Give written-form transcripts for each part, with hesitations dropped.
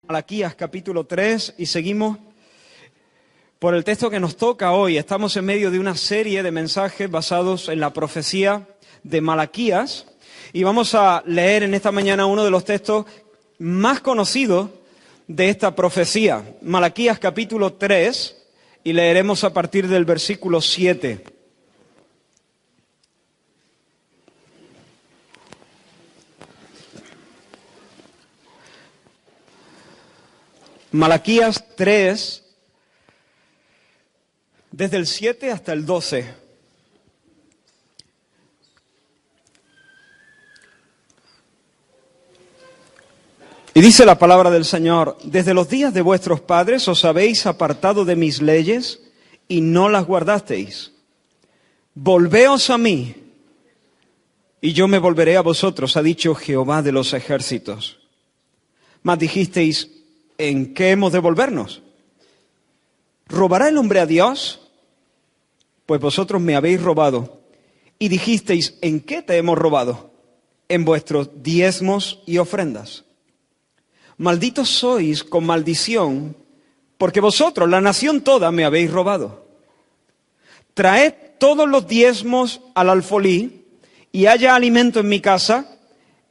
Malaquías capítulo 3 y seguimos por el texto que nos toca hoy. Estamos en medio de una serie de mensajes basados en la profecía de Malaquías y vamos a leer en esta mañana uno de los textos más conocidos de esta profecía. Malaquías capítulo 3 y leeremos a partir del versículo 7. Malaquías 3, desde el 7 hasta el 12. Y dice la palabra del Señor: desde los días de vuestros padres os habéis apartado de mis leyes y no las guardasteis. Volveos a mí, y yo me volveré a vosotros, ha dicho Jehová de los ejércitos. Mas dijisteis: ¿en qué hemos de volvernos? ¿Robará el hombre a Dios? Pues vosotros me habéis robado. Y dijisteis: ¿en qué te hemos robado? En vuestros diezmos y ofrendas. Malditos sois con maldición, porque vosotros, la nación toda, me habéis robado. Traed todos los diezmos al alfolí, y haya alimento en mi casa.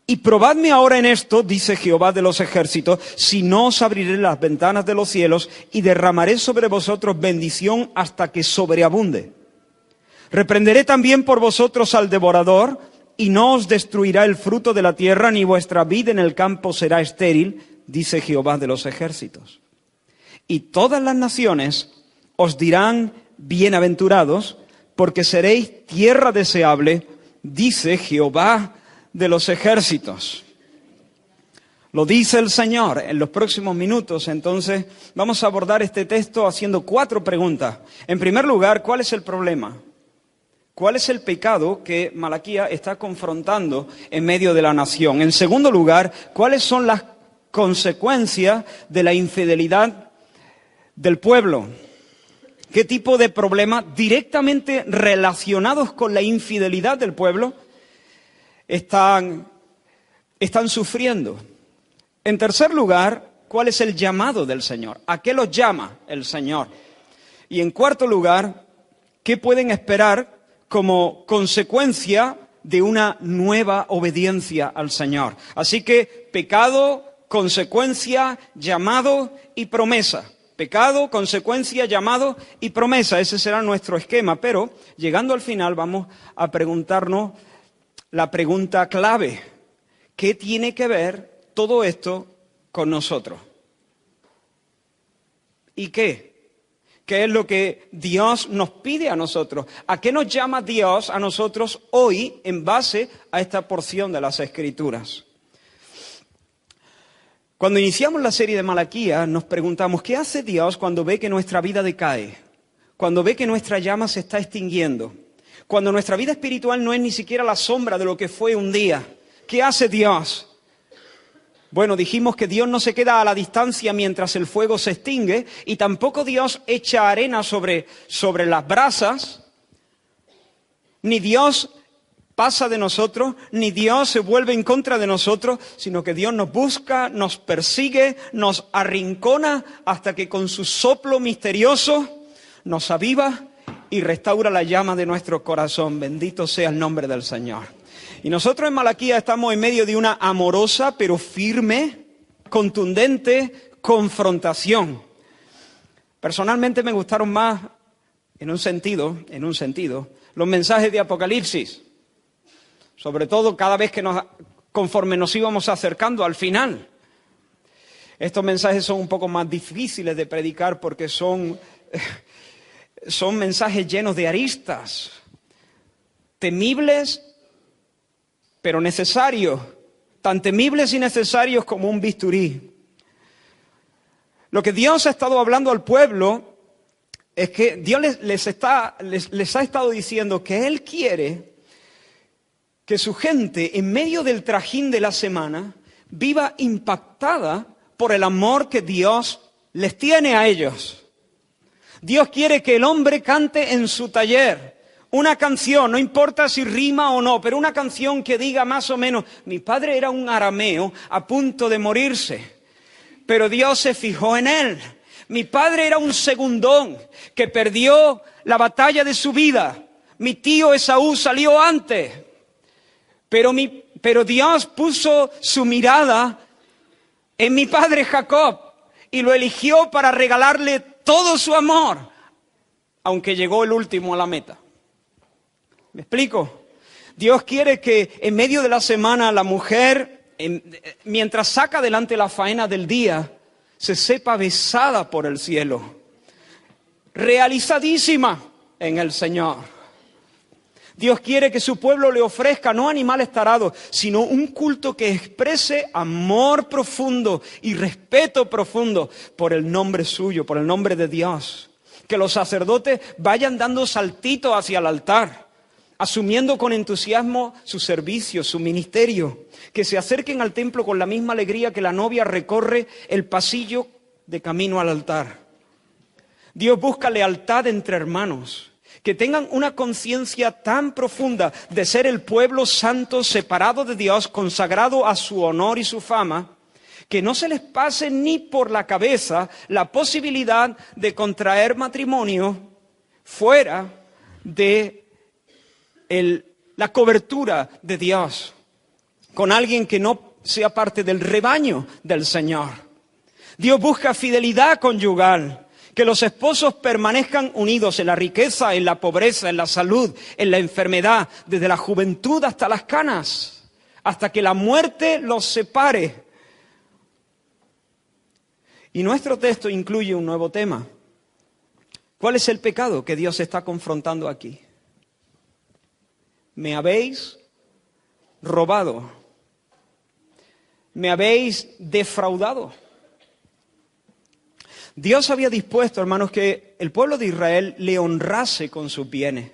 Y probadme ahora en esto, dice Jehová de los ejércitos, si no os abriré las ventanas de los cielos y derramaré sobre vosotros bendición hasta que sobreabunde. Reprenderé también por vosotros al devorador, y no os destruirá el fruto de la tierra, ni vuestra vid en el campo será estéril, dice Jehová de los ejércitos. Y todas las naciones os dirán bienaventurados, porque seréis tierra deseable, dice Jehová de los ejércitos. Lo dice el Señor. En los próximos minutos, entonces, vamos a abordar este texto haciendo 4 preguntas. En primer lugar, ¿cuál es el problema? ¿Cuál es el pecado que Malaquías está confrontando en medio de la nación? En segundo lugar, ¿cuáles son las consecuencias de la infidelidad del pueblo? ¿Qué tipo de problemas directamente relacionados con la infidelidad del pueblo están sufriendo? En tercer lugar, ¿cuál es el llamado del Señor? ¿A qué los llama el Señor? Y en cuarto lugar, ¿qué pueden esperar como consecuencia de una nueva obediencia al Señor? Así que pecado, consecuencia, llamado y promesa. Pecado, consecuencia, llamado y promesa. Ese será nuestro esquema. Pero llegando al final vamos a preguntarnos la pregunta clave: ¿qué tiene que ver todo esto con nosotros? ¿Y qué? ¿Qué es lo que Dios nos pide a nosotros? ¿A qué nos llama Dios a nosotros hoy en base a esta porción de las Escrituras? Cuando iniciamos la serie de Malaquías nos preguntamos: ¿qué hace Dios cuando ve que nuestra vida decae? Cuando ve que nuestra llama se está extinguiendo. Cuando nuestra vida espiritual no es ni siquiera la sombra de lo que fue un día. ¿Qué hace Dios? Bueno, dijimos que Dios no se queda a la distancia mientras el fuego se extingue, y tampoco Dios echa arena sobre las brasas, ni Dios pasa de nosotros, ni Dios se vuelve en contra de nosotros, sino que Dios nos busca, nos persigue, nos arrincona hasta que con su soplo misterioso nos aviva y restaura la llama de nuestro corazón. Bendito sea el nombre del Señor. Y nosotros en Malaquías estamos en medio de una amorosa pero firme, contundente confrontación. Personalmente me gustaron más, en un sentido, los mensajes de Apocalipsis. Sobre todo cada vez que conforme nos íbamos acercando al final. Estos mensajes son un poco más difíciles de predicar porque son mensajes llenos de aristas, temibles pero necesarios, tan temibles y necesarios como un bisturí. Lo que Dios ha estado hablando al pueblo es que Dios les ha estado diciendo que Él quiere que su gente, en medio del trajín de la semana, viva impactada por el amor que Dios les tiene a ellos. Dios quiere que el hombre cante en su taller una canción, no importa si rima o no, pero una canción que diga más o menos: mi padre era un arameo a punto de morirse, pero Dios se fijó en él. Mi padre era un segundón que perdió la batalla de su vida. Mi tío Esaú salió antes. Pero Dios puso su mirada en mi padre Jacob y lo eligió para regalarle todo su amor, aunque llegó el último a la meta. ¿Me explico? Dios quiere que en medio de la semana la mujer, mientras saca adelante la faena del día, se sepa besada por el cielo, realizadísima en el Señor. Dios quiere que su pueblo le ofrezca no animales tarados, sino un culto que exprese amor profundo y respeto profundo por el nombre suyo, por el nombre de Dios. Que los sacerdotes vayan dando saltitos hacia el altar, asumiendo con entusiasmo su servicio, su ministerio. Que se acerquen al templo con la misma alegría que la novia recorre el pasillo de camino al altar. Dios busca lealtad entre hermanos. Que tengan una conciencia tan profunda de ser el pueblo santo, separado de Dios, consagrado a su honor y su fama, que no se les pase ni por la cabeza la posibilidad de contraer matrimonio fuera de la cobertura de Dios, con alguien que no sea parte del rebaño del Señor. Dios busca fidelidad conyugal. Que los esposos permanezcan unidos en la riqueza, en la pobreza, en la salud, en la enfermedad, desde la juventud hasta las canas, hasta que la muerte los separe. Y nuestro texto incluye un nuevo tema. ¿Cuál es el pecado que Dios está confrontando aquí? Me habéis robado. Me habéis defraudado. Dios había dispuesto, hermanos, que el pueblo de Israel le honrase con sus bienes.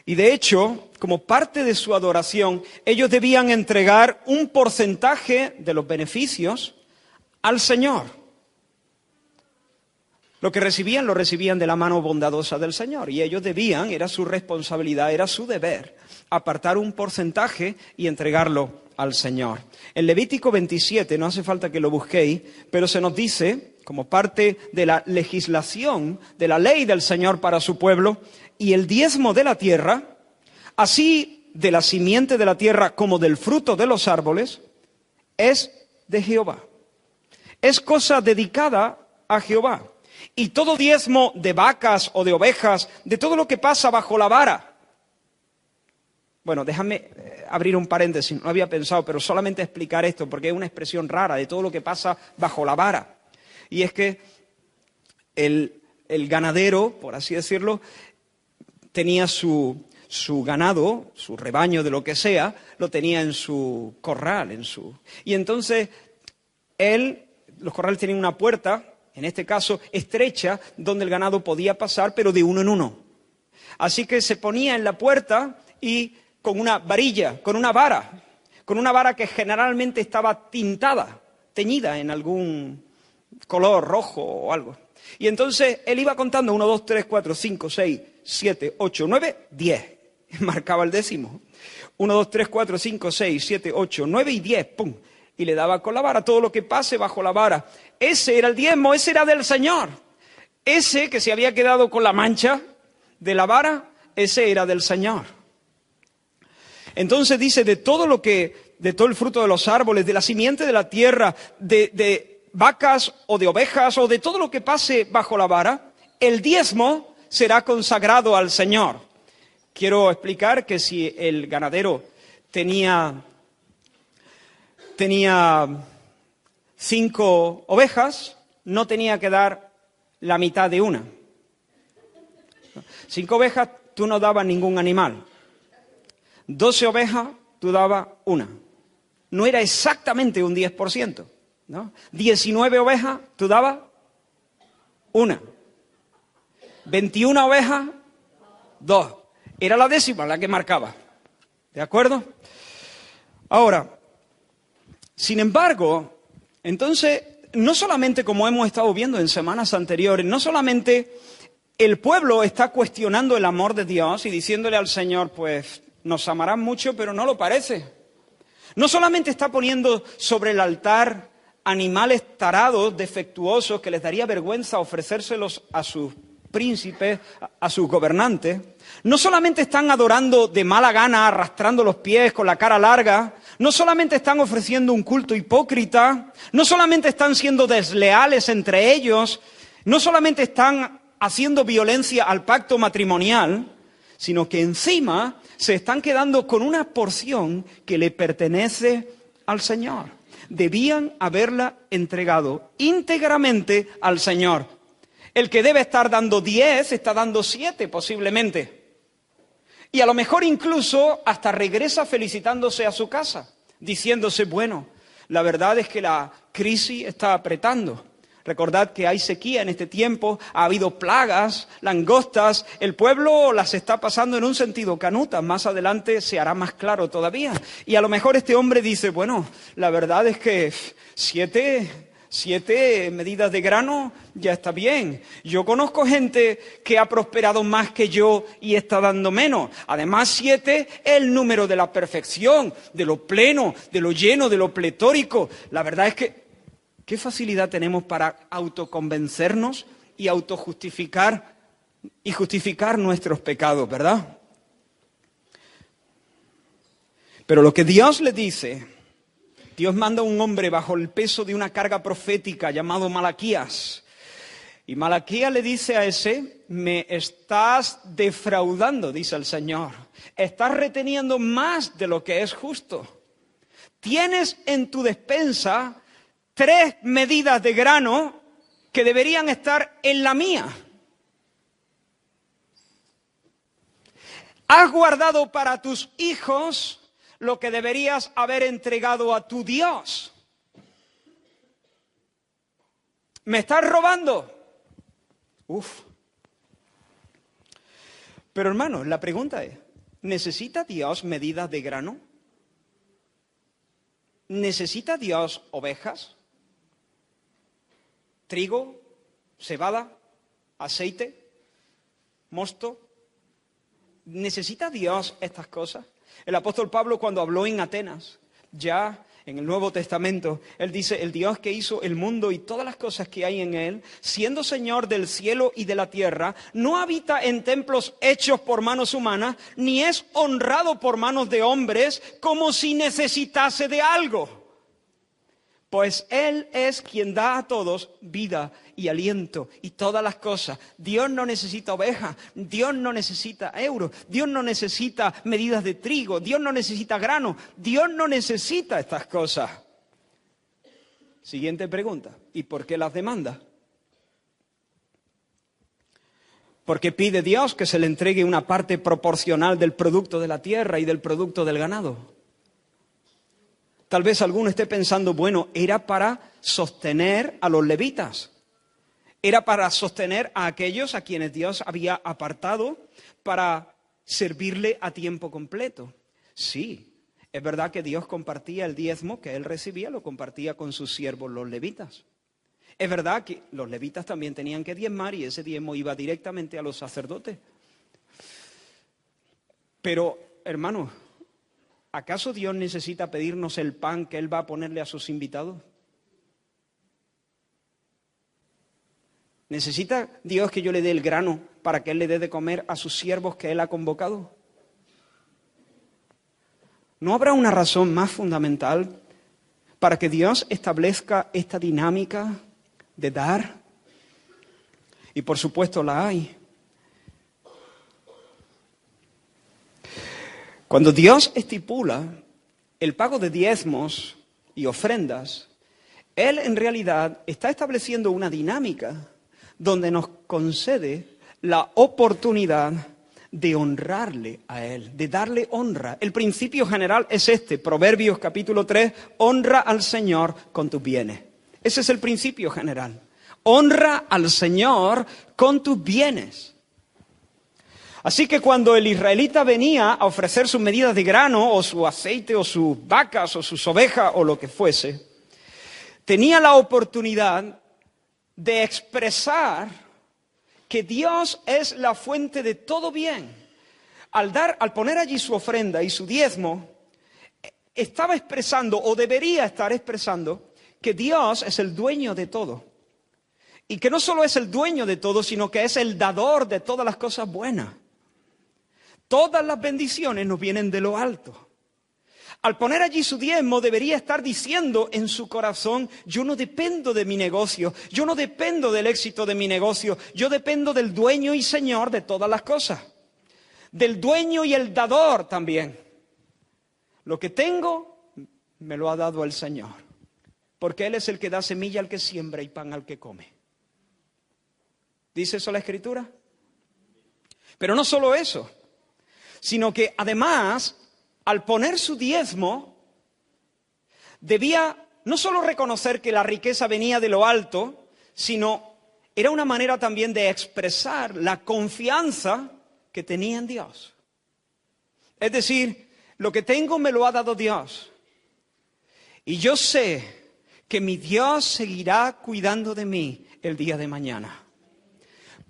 Y de hecho, como parte de su adoración, ellos debían entregar un porcentaje de los beneficios al Señor. Lo que recibían, lo recibían de la mano bondadosa del Señor. Y ellos debían, era su responsabilidad, era su deber, apartar un porcentaje y entregarlo al Señor. En Levítico 27, no hace falta que lo busquéis, pero se nos dice, como parte de la legislación, de la ley del Señor para su pueblo, y el diezmo de la tierra, así de la simiente de la tierra como del fruto de los árboles, es de Jehová. Es cosa dedicada a Jehová. Y todo diezmo de vacas o de ovejas, de todo lo que pasa bajo la vara. Bueno, déjame abrir un paréntesis, no había pensado, pero solamente explicar esto, porque es una expresión rara de todo lo que pasa bajo la vara. Y es que el ganadero, por así decirlo, tenía su ganado, su rebaño de lo que sea, lo tenía en su corral, y entonces los corrales tenían una puerta, en este caso estrecha, donde el ganado podía pasar, pero de uno en uno. Así que se ponía en la puerta y con una varilla, con una vara que generalmente estaba teñida en algún color rojo o algo. Y entonces él iba contando 1, 2, 3, 4, 5, 6, 7, 8, 9, 10. Marcaba el décimo. 1, 2, 3, 4, 5, 6, 7, 8, 9 y 10. ¡Pum! Y le daba con la vara todo lo que pase bajo la vara. Ese era el diezmo, ese era del Señor. Ese que se había quedado con la mancha de la vara, ese era del Señor. Entonces dice, de todo el fruto de los árboles, de la simiente de la tierra, de vacas o de ovejas o de todo lo que pase bajo la vara, el diezmo será consagrado al Señor. Quiero explicar que si el ganadero tenía 5 ovejas, no tenía que dar la mitad de una. 5 ovejas, tú no dabas ningún animal. 12 ovejas, tú dabas una. No era exactamente un 10%, ¿no? 19 ovejas, tú dabas una. 21 ovejas, 2. Era la décima la que marcaba. ¿De acuerdo? Ahora, sin embargo, entonces, no solamente como hemos estado viendo en semanas anteriores, no solamente el pueblo está cuestionando el amor de Dios y diciéndole al Señor, pues, nos amarán mucho, pero no lo parece. No solamente está poniendo sobre el altar animales tarados, defectuosos, que les daría vergüenza ofrecérselos a sus príncipes, a sus gobernantes. No solamente están adorando de mala gana, arrastrando los pies con la cara larga, no solamente están ofreciendo un culto hipócrita, no solamente están siendo desleales entre ellos, no solamente están haciendo violencia al pacto matrimonial, sino que encima se están quedando con una porción que le pertenece al Señor. Debían haberla entregado íntegramente al Señor. El que debe estar dando 10 está dando 7 posiblemente. Y a lo mejor incluso hasta regresa felicitándose a su casa, diciéndose, bueno, la verdad es que la crisis está apretando. Recordad que hay sequía en este tiempo, ha habido plagas, langostas, el pueblo las está pasando en un sentido canuta, más adelante se hará más claro todavía. Y a lo mejor este hombre dice, bueno, la verdad es que 7 medidas de grano ya está bien. Yo conozco gente que ha prosperado más que yo y está dando menos. Además, 7 es el número de la perfección, de lo pleno, de lo lleno, de lo pletórico. La verdad es que qué facilidad tenemos para autoconvencernos y autojustificar y justificar nuestros pecados, ¿verdad? Pero lo que Dios le dice, Dios manda a un hombre bajo el peso de una carga profética llamado Malaquías. Y Malaquías le dice a ese, me estás defraudando, dice el Señor. Estás reteniendo más de lo que es justo. Tienes en tu despensa 3 medidas de grano que deberían estar en la mía. Has guardado para tus hijos lo que deberías haber entregado a tu Dios. ¿Me estás robando? Pero hermanos, la pregunta es, ¿necesita Dios medidas de grano? ¿Necesita Dios ovejas? ¿Trigo? ¿Cebada? ¿Aceite? ¿Mosto? ¿Necesita Dios estas cosas? El apóstol Pablo, cuando habló en Atenas, ya en el Nuevo Testamento, él dice, el Dios que hizo el mundo y todas las cosas que hay en él, siendo Señor del cielo y de la tierra, no habita en templos hechos por manos humanas, ni es honrado por manos de hombres, como si necesitase de algo. Pues Él es quien da a todos vida y aliento y todas las cosas. Dios no necesita ovejas, Dios no necesita euros, Dios no necesita medidas de trigo, Dios no necesita grano, Dios no necesita estas cosas. Siguiente pregunta, ¿y por qué las demanda? Porque pide Dios que se le entregue una parte proporcional del producto de la tierra y del producto del ganado. Tal vez alguno esté pensando, bueno, era para sostener a los levitas. Era para sostener a aquellos a quienes Dios había apartado para servirle a tiempo completo. Sí, es verdad que Dios compartía el diezmo que él recibía, lo compartía con sus siervos los levitas. Es verdad que los levitas también tenían que diezmar y ese diezmo iba directamente a los sacerdotes. Pero, hermanos, ¿acaso Dios necesita pedirnos el pan que Él va a ponerle a sus invitados? ¿Necesita Dios que yo le dé el grano para que Él le dé de comer a sus siervos que Él ha convocado? ¿No habrá una razón más fundamental para que Dios establezca esta dinámica de dar? Y por supuesto la hay. Cuando Dios estipula el pago de diezmos y ofrendas, Él en realidad está estableciendo una dinámica donde nos concede la oportunidad de honrarle a Él, de darle honra. El principio general es este, Proverbios capítulo 3, honra al Señor con tus bienes. Ese es el principio general. Honra al Señor con tus bienes. Así que cuando el israelita venía a ofrecer sus medidas de grano, o su aceite, o sus vacas, o sus ovejas, o lo que fuese, tenía la oportunidad de expresar que Dios es la fuente de todo bien. Al poner allí su ofrenda y su diezmo, estaba expresando, o debería estar expresando, que Dios es el dueño de todo. Y que no solo es el dueño de todo, sino que es el dador de todas las cosas buenas. Todas las bendiciones nos vienen de lo alto. Al poner allí su diezmo, debería estar diciendo en su corazón: yo no dependo de mi negocio, yo no dependo del éxito de mi negocio, yo dependo del dueño y señor de todas las cosas. Del dueño y el dador también. Lo que tengo, me lo ha dado el Señor. Porque Él es el que da semilla al que siembra y pan al que come. ¿Dice eso la Escritura? Pero no solo eso, sino que además, al poner su diezmo, debía no solo reconocer que la riqueza venía de lo alto, sino era una manera también de expresar la confianza que tenía en Dios. Es decir, lo que tengo me lo ha dado Dios. Y yo sé que mi Dios seguirá cuidando de mí el día de mañana.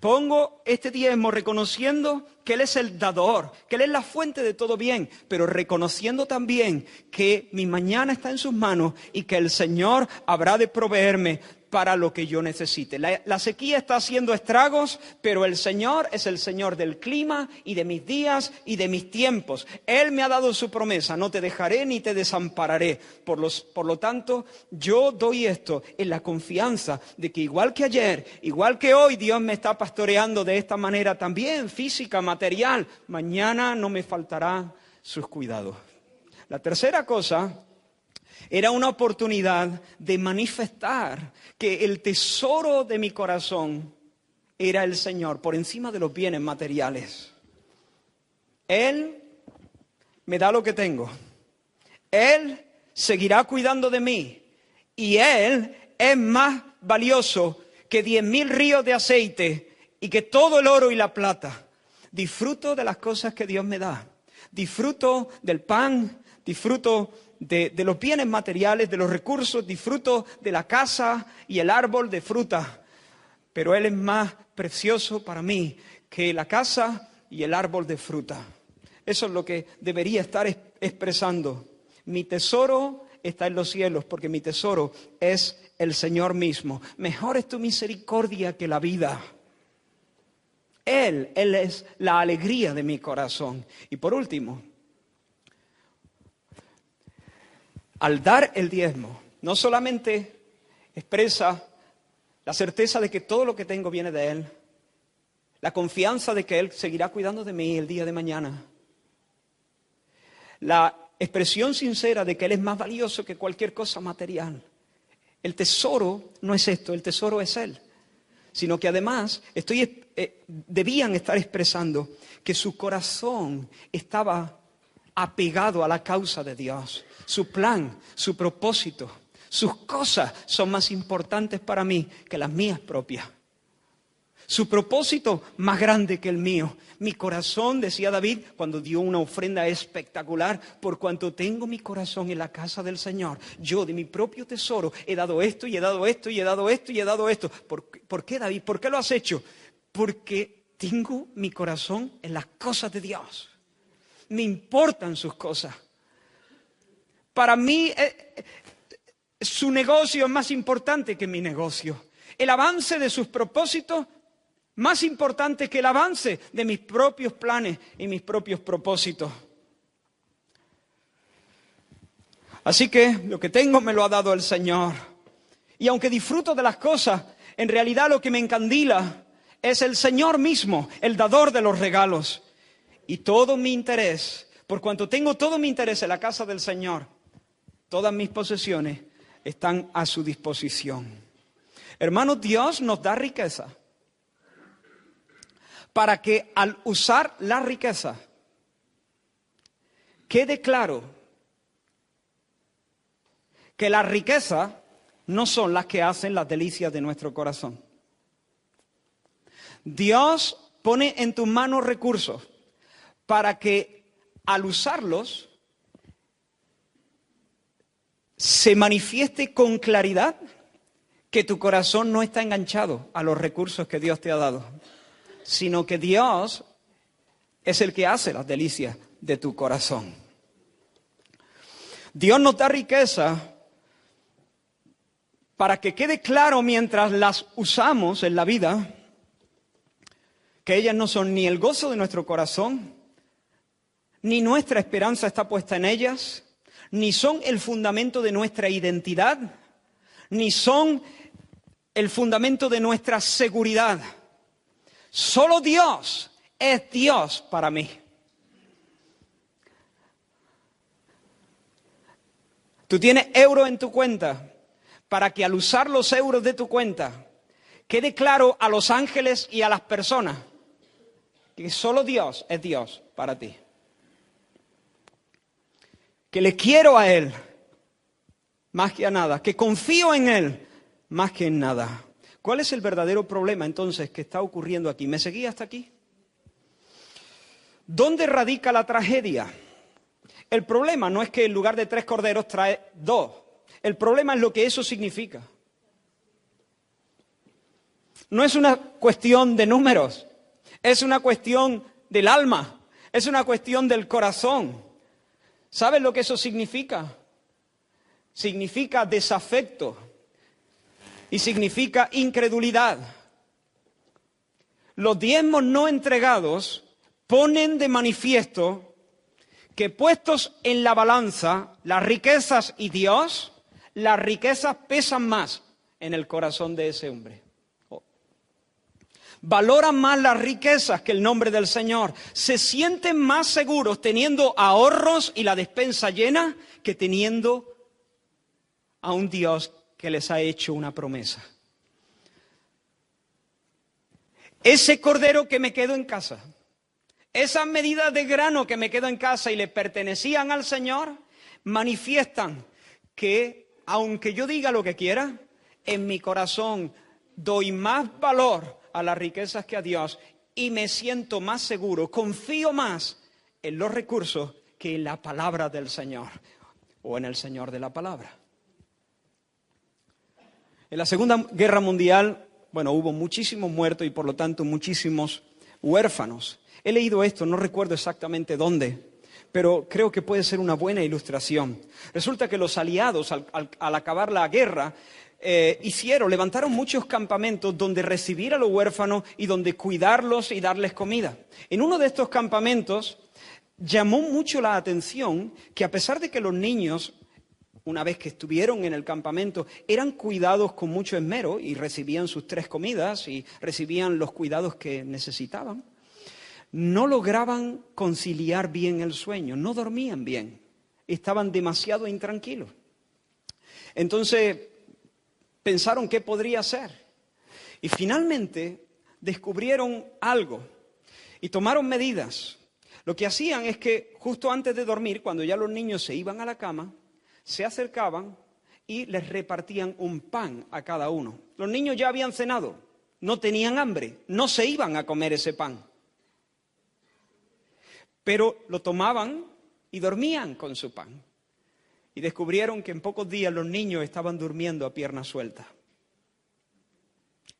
Pongo este diezmo reconociendo que Él es el dador, que Él es la fuente de todo bien, pero reconociendo también que mi mañana está en sus manos y que el Señor habrá de proveerme para lo que yo necesite. La sequía está haciendo estragos, pero el Señor es el Señor del clima y de mis días y de mis tiempos. Él me ha dado su promesa: no te dejaré ni te desampararé. Por lo tanto, yo doy esto en la confianza de que igual que ayer, igual que hoy, Dios me está pastoreando de esta manera también física, material. Mañana no me faltará sus cuidados. La tercera cosa era una oportunidad de manifestar que el tesoro de mi corazón era el Señor, por encima de los bienes materiales. Él me da lo que tengo. Él seguirá cuidando de mí. Y Él es más valioso que 10,000 ríos de aceite y que todo el oro y la plata. Disfruto de las cosas que Dios me da. Disfruto del pan, disfruto de los bienes materiales, de los recursos, disfruto de la casa y el árbol de fruta. Pero Él es más precioso para mí que la casa y el árbol de fruta. Eso es lo que debería estar expresando. Mi tesoro está en los cielos, porque mi tesoro es el Señor mismo. Mejor es tu misericordia que la vida. Él es la alegría de mi corazón. Y por último, al dar el diezmo, no solamente expresa la certeza de que todo lo que tengo viene de Él, la confianza de que Él seguirá cuidando de mí el día de mañana, la expresión sincera de que Él es más valioso que cualquier cosa material. El tesoro no es esto, el tesoro es Él, sino que además debían estar expresando que su corazón estaba apegado a la causa de Dios. Su plan, su propósito, sus cosas son más importantes para mí que las mías propias. Su propósito más grande que el mío. Mi corazón, decía David cuando dio una ofrenda espectacular: por cuanto tengo mi corazón en la casa del Señor, yo de mi propio tesoro he dado esto y he dado esto y he dado esto y he dado esto. ¿Por qué, David? ¿Por qué lo has hecho? Porque tengo mi corazón en las cosas de Dios. Me importan sus cosas. Para mí, su negocio es más importante que mi negocio. El avance de sus propósitos, más importante que el avance de mis propios planes y mis propios propósitos. Así que lo que tengo me lo ha dado el Señor. Y aunque disfruto de las cosas, en realidad lo que me encandila es el Señor mismo, el dador de los regalos. Y todo mi interés, por cuanto tengo todo mi interés en la casa del Señor, todas mis posesiones están a su disposición. Hermanos, Dios nos da riqueza para que al usar la riqueza quede claro que las riquezas no son las que hacen las delicias de nuestro corazón. Dios pone en tus manos recursos para que al usarlos se manifieste con claridad que tu corazón no está enganchado a los recursos que Dios te ha dado, sino que Dios es el que hace las delicias de tu corazón. Dios nos da riqueza para que quede claro mientras las usamos en la vida, que ellas no son ni el gozo de nuestro corazón, ni nuestra esperanza está puesta en ellas, ni son el fundamento de nuestra identidad, ni son el fundamento de nuestra seguridad. Solo Dios es Dios para mí. Tú tienes euros en tu cuenta para que al usar los euros de tu cuenta quede claro a los ángeles y a las personas que solo Dios es Dios para ti. Que le quiero a Él más que a nada, que confío en Él más que en nada. ¿Cuál es el verdadero problema entonces que está ocurriendo aquí? ¿Me seguí hasta aquí? ¿Dónde radica la tragedia? El problema no es que en lugar de 3 corderos trae 2. El problema es lo que eso significa. No es una cuestión de números, es una cuestión del alma, es una cuestión del corazón. ¿Sabes lo que eso significa? Significa desafecto y significa incredulidad. Los diezmos no entregados ponen de manifiesto que puestos en la balanza las riquezas y Dios, las riquezas pesan más en el corazón de ese hombre. Valoran más las riquezas que el nombre del Señor. Se sienten más seguros teniendo ahorros y la despensa llena que teniendo a un Dios que les ha hecho una promesa. Ese cordero que me quedó en casa, esas medidas de grano que me quedó en casa y le pertenecían al Señor, manifiestan que, aunque yo diga lo que quiera, en mi corazón doy más valor a las riquezas que a Dios y me siento más seguro, confío más en los recursos que en la palabra del Señor o en el Señor de la palabra. En la Segunda Guerra Mundial, hubo muchísimos muertos y por lo tanto muchísimos huérfanos. He leído esto, no recuerdo exactamente dónde, pero creo que puede ser una buena ilustración. Resulta que los aliados, al acabar la guerra, levantaron muchos campamentos donde recibir a los huérfanos y donde cuidarlos y darles comida. En uno de estos campamentos llamó mucho la atención que a pesar de que los niños, una vez que estuvieron en el campamento, eran cuidados con mucho esmero y recibían sus 3 comidas y recibían los cuidados que necesitaban, no lograban conciliar bien el sueño, no dormían bien, estaban demasiado intranquilos. Entonces pensaron qué podría ser y finalmente descubrieron algo y tomaron medidas. Lo que hacían es que justo antes de dormir, cuando ya los niños se iban a la cama, se acercaban y les repartían un pan a cada uno. Los niños ya habían cenado, no tenían hambre, no se iban a comer ese pan. Pero lo tomaban y dormían con su pan. Y descubrieron que en pocos días los niños estaban durmiendo a pierna suelta.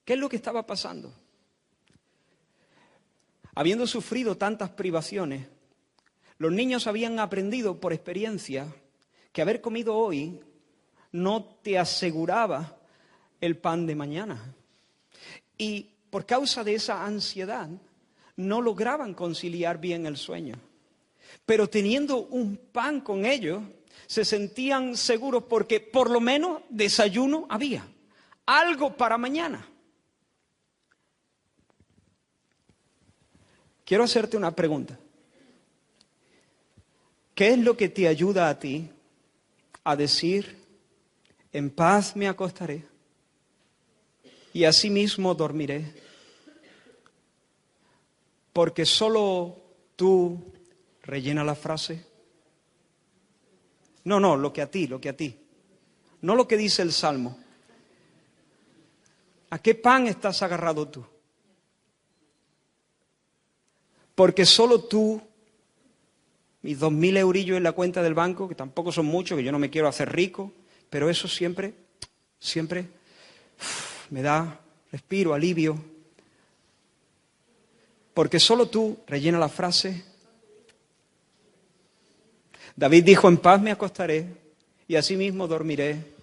¿Qué es lo que estaba pasando? Habiendo sufrido tantas privaciones, los niños habían aprendido por experiencia que haber comido hoy no te aseguraba el pan de mañana. Y por causa de esa ansiedad, no lograban conciliar bien el sueño. Pero teniendo un pan con ellos, se sentían seguros porque por lo menos desayuno había. Algo para mañana. Quiero hacerte una pregunta. ¿Qué es lo que te ayuda a ti a decir, en paz me acostaré y asimismo dormiré? Porque solo tú rellena la frase. No, lo que a ti. No lo que dice el Salmo. ¿A qué pan estás agarrado tú? Porque solo tú, mis 2.000 eurillos en la cuenta del banco, que tampoco son muchos, que yo no me quiero hacer rico, pero eso siempre me da respiro, alivio. Porque solo tú, rellena la frase. David dijo, en paz me acostaré y asimismo dormiré,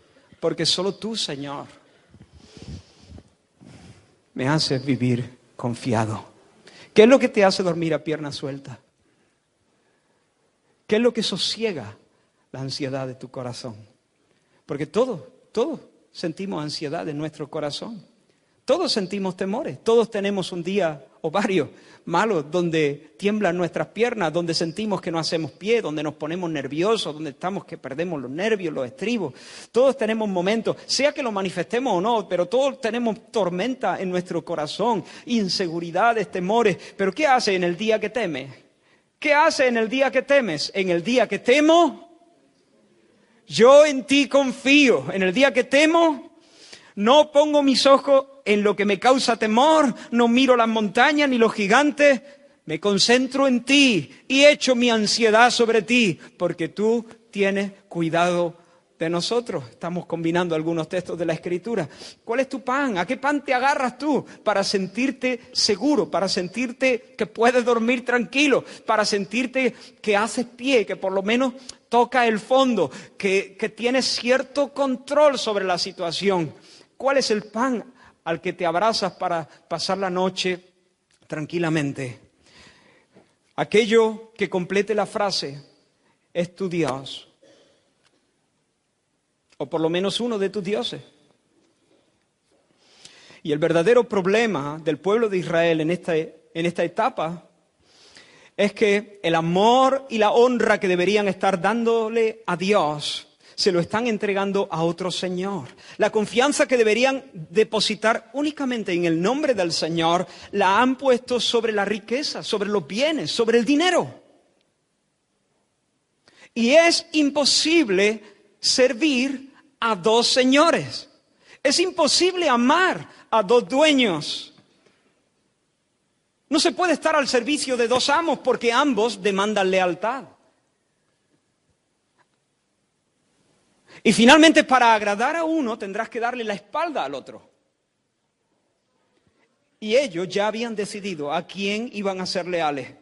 porque solo tú, Señor, me haces vivir confiado. ¿Qué es lo que te hace dormir a pierna suelta? ¿Qué es lo que sosiega la ansiedad de tu corazón? Porque todos sentimos ansiedad en nuestro corazón. Todos sentimos temores. Todos tenemos un día o varios malos donde tiemblan nuestras piernas, donde sentimos que no hacemos pie, donde nos ponemos nerviosos, donde estamos que perdemos los nervios, los estribos. Todos tenemos momentos, sea que lo manifestemos o no, pero todos tenemos tormenta en nuestro corazón, inseguridades, temores. ¿Pero qué hace en el día que temes? ¿Qué hace en el día que temes? En el día que temo, yo en ti confío. En el día que temo, no pongo mis ojos en lo que me causa temor, no miro las montañas ni los gigantes, me concentro en ti y echo mi ansiedad sobre ti, porque tú tienes cuidado de nosotros. Estamos combinando algunos textos de la Escritura. ¿Cuál es tu pan? ¿A qué pan te agarras tú para sentirte seguro, para sentirte que puedes dormir tranquilo, para sentirte que haces pie, que por lo menos toca el fondo, que tienes cierto control sobre la situación? ¿Cuál es el pan al que te abrazas para pasar la noche tranquilamente? Aquello que complete la frase, es tu Dios. O por lo menos uno de tus dioses. Y el verdadero problema del pueblo de Israel en esta etapa es que el amor y la honra que deberían estar dándole a Dios se lo están entregando a otro Señor. La confianza que deberían depositar únicamente en el nombre del Señor la han puesto sobre la riqueza, sobre los bienes, sobre el dinero. Y es imposible servir a dos señores. Es imposible amar a dos dueños. No se puede estar al servicio de dos amos porque ambos demandan lealtad. Y finalmente, para agradar a uno, tendrás que darle la espalda al otro. Y ellos ya habían decidido a quién iban a ser leales.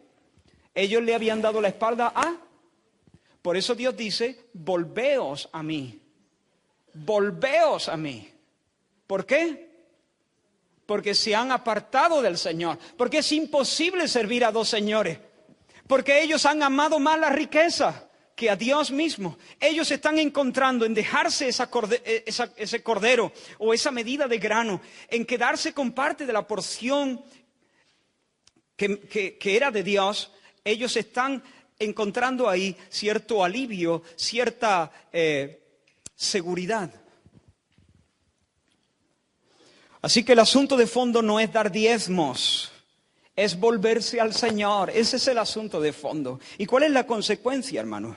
Ellos le habían dado la espalda a... Por eso Dios dice, volveos a mí. Volveos a mí. ¿Por qué? Porque se han apartado del Señor. Porque es imposible servir a dos señores. Porque ellos han amado más la riqueza que a Dios mismo. Ellos están encontrando en dejarse ese cordero o esa medida de grano, en quedarse con parte de la porción que era de Dios. Ellos están encontrando ahí cierto alivio, cierta seguridad. Así que el asunto de fondo no es dar diezmos, es volverse al Señor. Ese es el asunto de fondo. ¿Y cuál es la consecuencia, hermanos?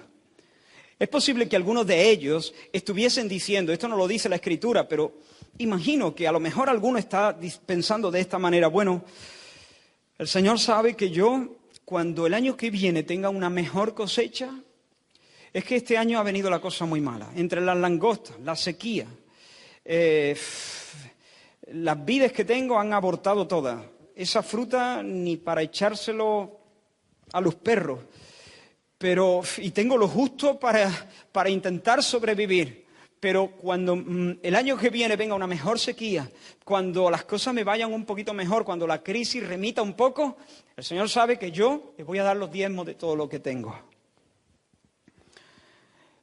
Es posible que algunos de ellos estuviesen diciendo, esto no lo dice la Escritura, pero imagino que a lo mejor alguno está pensando de esta manera, bueno, el Señor sabe que yo, cuando el año que viene tenga una mejor cosecha, es que este año ha venido la cosa muy mala. Entre las langostas, la sequía, las vides que tengo han abortado todas. Esa fruta ni para echárselo a los perros. Y tengo lo justo para intentar sobrevivir. Pero cuando el año que viene venga una mejor sequía, cuando las cosas me vayan un poquito mejor, cuando la crisis remita un poco, el Señor sabe que yo le voy a dar los diezmos de todo lo que tengo.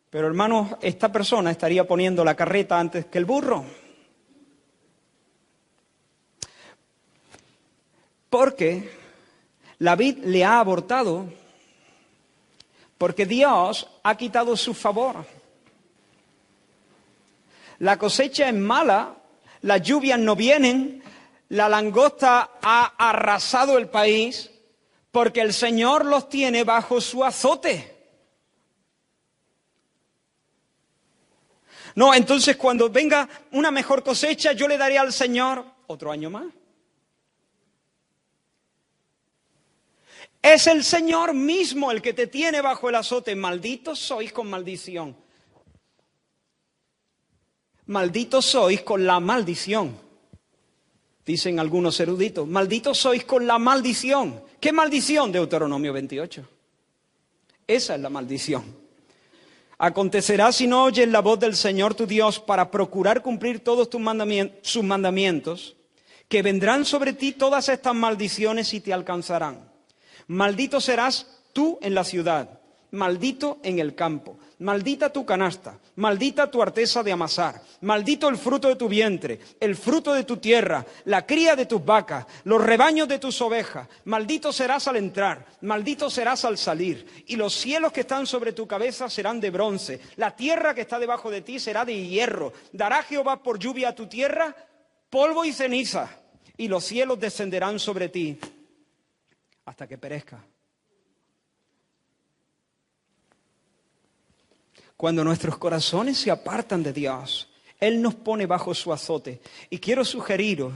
Pero hermanos, esta persona estaría poniendo la carreta antes que el burro. Porque la vid le ha abortado, porque Dios ha quitado su favor. La cosecha es mala, las lluvias no vienen, la langosta ha arrasado el país, porque el Señor los tiene bajo su azote. No, entonces cuando venga una mejor cosecha, yo le daré al Señor otro año más. Es el Señor mismo el que te tiene bajo el azote. Malditos sois con maldición. Malditos sois con la maldición. Dicen algunos eruditos. Malditos sois con la maldición. ¿Qué maldición? Deuteronomio 28. Esa es la maldición. Acontecerá si no oyes la voz del Señor tu Dios para procurar cumplir todos sus mandamientos, que vendrán sobre ti todas estas maldiciones y te alcanzarán. Maldito serás tú en la ciudad, maldito en el campo, maldita tu canasta, maldita tu arteza de amasar, maldito el fruto de tu vientre, el fruto de tu tierra, la cría de tus vacas, los rebaños de tus ovejas. Maldito serás al entrar, maldito serás al salir. Y los cielos que están sobre tu cabeza serán de bronce, la tierra que está debajo de ti será de hierro. Dará Jehová por lluvia a tu tierra polvo y ceniza, y los cielos descenderán sobre ti hasta que perezca. Cuando nuestros corazones se apartan de Dios, Él nos pone bajo su azote. Y quiero sugeriros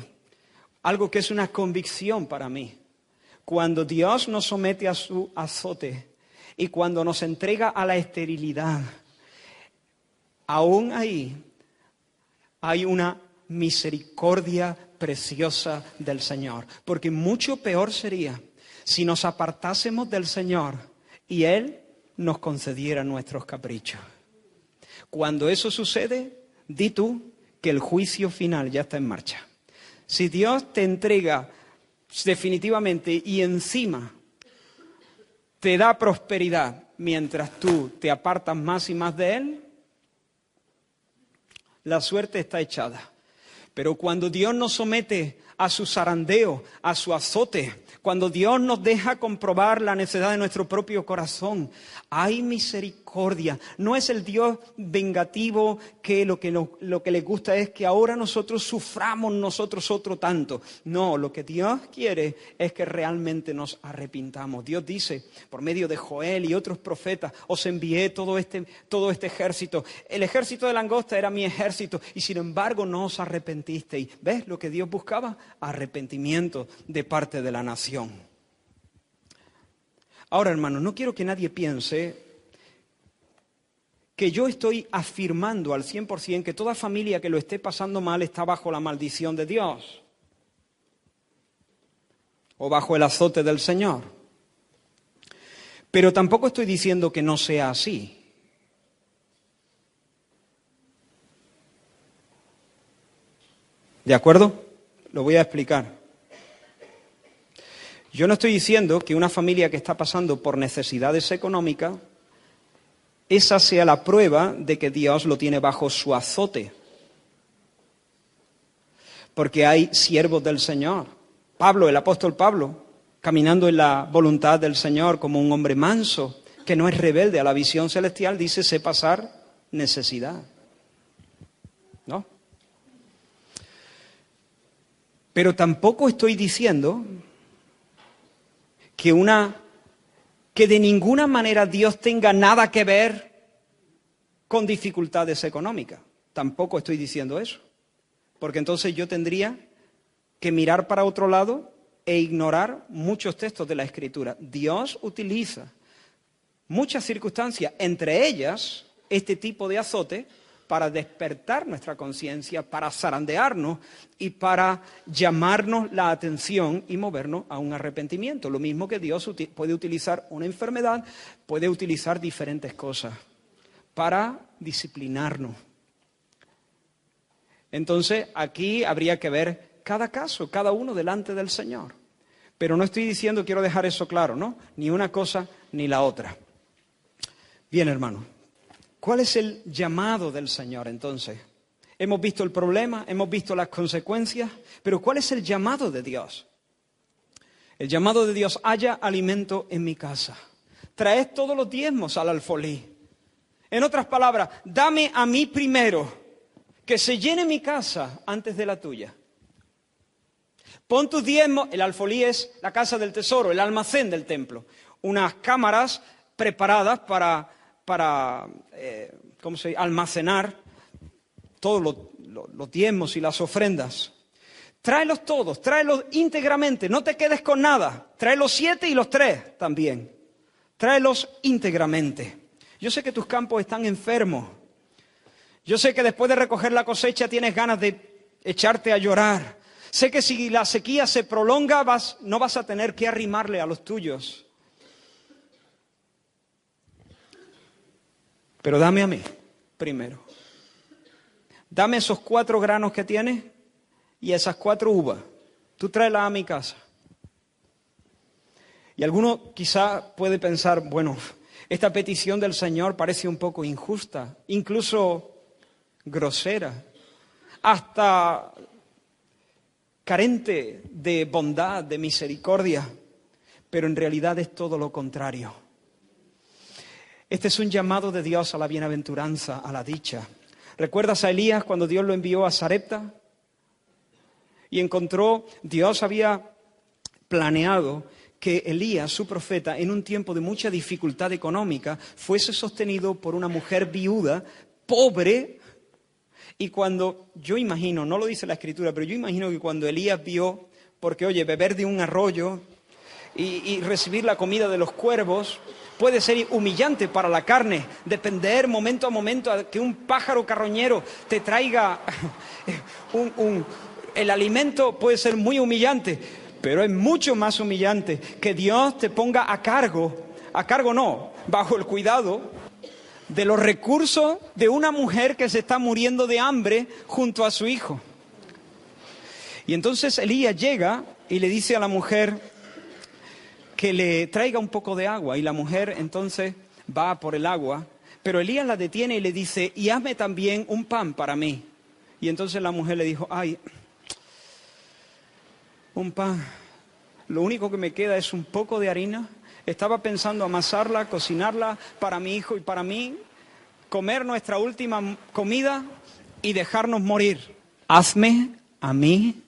algo que es una convicción para mí. Cuando Dios nos somete a su azote y cuando nos entrega a la esterilidad, aún ahí hay una misericordia preciosa del Señor. Porque mucho peor sería si nos apartásemos del Señor y Él nos concediera nuestros caprichos. Cuando eso sucede, di tú que el juicio final ya está en marcha. Si Dios te entrega definitivamente y encima te da prosperidad mientras tú te apartas más y más de Él, la suerte está echada. Pero cuando Dios nos somete a su zarandeo, a su azote, cuando Dios nos deja comprobar la necedad de nuestro propio corazón, hay misericordia. No es el Dios vengativo que lo que le gusta es que ahora nosotros suframos nosotros otro tanto. No, lo que Dios quiere es que realmente nos arrepintamos. Dios dice, por medio de Joel y otros profetas, os envié todo este ejército. El ejército de langosta era mi ejército y sin embargo no os arrepentisteis. ¿Ves lo que Dios buscaba? Arrepentimiento de parte de la nación. Ahora, hermanos, no quiero que nadie piense que yo estoy afirmando al 100% que toda familia que lo esté pasando mal está bajo la maldición de Dios o bajo el azote del Señor. Pero tampoco estoy diciendo que no sea así. ¿De acuerdo? Lo voy a explicar. Yo no estoy diciendo que una familia que está pasando por necesidades económicas, esa sea la prueba de que Dios lo tiene bajo su azote. Porque hay siervos del Señor. Pablo, el apóstol Pablo, caminando en la voluntad del Señor como un hombre manso, que no es rebelde a la visión celestial, dice, sé pasar necesidad. ¿No? Pero tampoco estoy diciendo que de ninguna manera Dios tenga nada que ver con dificultades económicas. Tampoco estoy diciendo eso. Porque entonces yo tendría que mirar para otro lado e ignorar muchos textos de la Escritura. Dios utiliza muchas circunstancias, entre ellas este tipo de azote, para despertar nuestra conciencia, para zarandearnos y para llamarnos la atención y movernos a un arrepentimiento. Lo mismo que Dios puede utilizar una enfermedad, puede utilizar diferentes cosas para disciplinarnos. Entonces, aquí habría que ver cada caso, cada uno delante del Señor. Pero no estoy diciendo, quiero dejar eso claro, ¿no? Ni una cosa ni la otra. Bien, hermano. ¿Cuál es el llamado del Señor entonces? Hemos visto el problema, hemos visto las consecuencias, pero ¿cuál es el llamado de Dios? El llamado de Dios, haya alimento en mi casa. Traed todos los diezmos al alfolí. En otras palabras, dame a mí primero, que se llene mi casa antes de la tuya. Pon tus diezmos, el alfolí es la casa del tesoro, el almacén del templo. Unas cámaras preparadas para almacenar todos los diezmos y las ofrendas. Tráelos todos, tráelos íntegramente, no te quedes con nada. Trae los 7 y los 3 también. Tráelos íntegramente. Yo sé que tus campos están enfermos. Yo sé que después de recoger la cosecha tienes ganas de echarte a llorar. Sé que si la sequía se prolonga no vas a tener que arrimarle a los tuyos. pero dame a mí primero. Dame esos 4 granos que tienes y esas 4 uvas. Tú tráelas a mi casa. Y alguno quizá puede pensar, bueno, esta petición del Señor parece un poco injusta, incluso grosera, hasta carente de bondad, de misericordia, pero en realidad es todo lo contrario. Este es un llamado de Dios a la bienaventuranza, a la dicha. ¿Recuerdas a Elías cuando Dios lo envió a Sarepta? Y Dios había planeado que Elías, su profeta, en un tiempo de mucha dificultad económica, fuese sostenido por una mujer viuda, pobre. Y cuando, yo imagino, no lo dice la Escritura, pero yo imagino que cuando Elías vio, porque oye, beber de un arroyo y recibir la comida de los cuervos puede ser humillante para la carne, depender momento a momento a que un pájaro carroñero te traiga el alimento puede ser muy humillante, pero es mucho más humillante que Dios te ponga a cargo no, bajo el cuidado de los recursos de una mujer que se está muriendo de hambre junto a su hijo. Y entonces Elías llega y le dice a la mujer que le traiga un poco de agua, y la mujer entonces va por el agua, pero Elías la detiene y le dice, y hazme también un pan para mí. Y entonces la mujer le dijo, ay, un pan, lo único que me queda es un poco de harina. Estaba pensando amasarla, cocinarla para mi hijo y para mí, comer nuestra última comida y dejarnos morir. Hazme a mí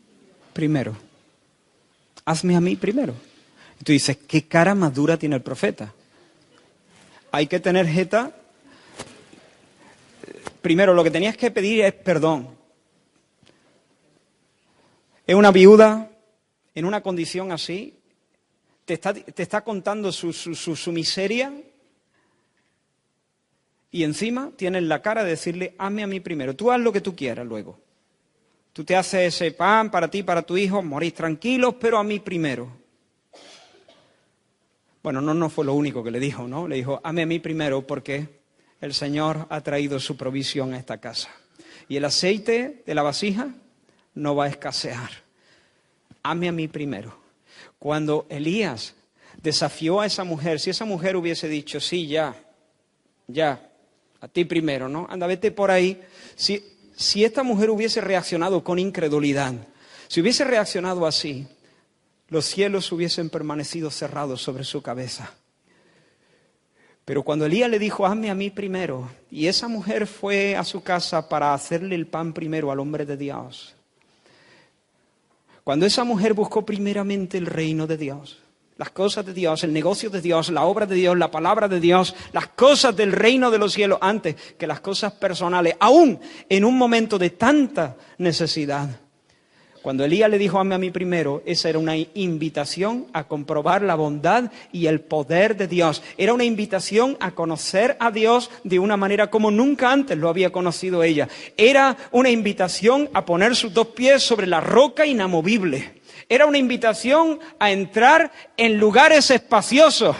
primero. Hazme a mí primero. Y tú dices, ¿qué cara más dura tiene el profeta? Hay que tener jeta. Primero, lo que tenías que pedir es perdón. Es una viuda en una condición así. Te está contando su miseria. Y encima tienes la cara de decirle, hazme a mí primero. Tú haz lo que tú quieras luego. Tú te haces ese pan para ti, para tu hijo, morís tranquilos, pero a mí primero. Bueno, no fue lo único que le dijo, ¿no? Le dijo, hazme a mí primero porque el Señor ha traído su provisión a esta casa. Y el aceite de la vasija no va a escasear. Hazme a mí primero. Cuando Elías desafió a esa mujer, si esa mujer hubiese dicho, sí, ya, a ti primero, ¿no? Anda, vete por ahí. Si esta mujer hubiese reaccionado con incredulidad, si hubiese reaccionado así, los cielos hubiesen permanecido cerrados sobre su cabeza. Pero cuando Elías le dijo, hazme a mí primero, y esa mujer fue a su casa para hacerle el pan primero al hombre de Dios. Cuando esa mujer buscó primeramente el reino de Dios, las cosas de Dios, el negocio de Dios, la obra de Dios, la palabra de Dios, las cosas del reino de los cielos, antes que las cosas personales, aún en un momento de tanta necesidad. Cuando Elías le dijo, hazme a mí primero, esa era una invitación a comprobar la bondad y el poder de Dios. Era una invitación a conocer a Dios de una manera como nunca antes lo había conocido ella. Era una invitación a poner sus 2 pies sobre la roca inamovible. Era una invitación a entrar en lugares espaciosos.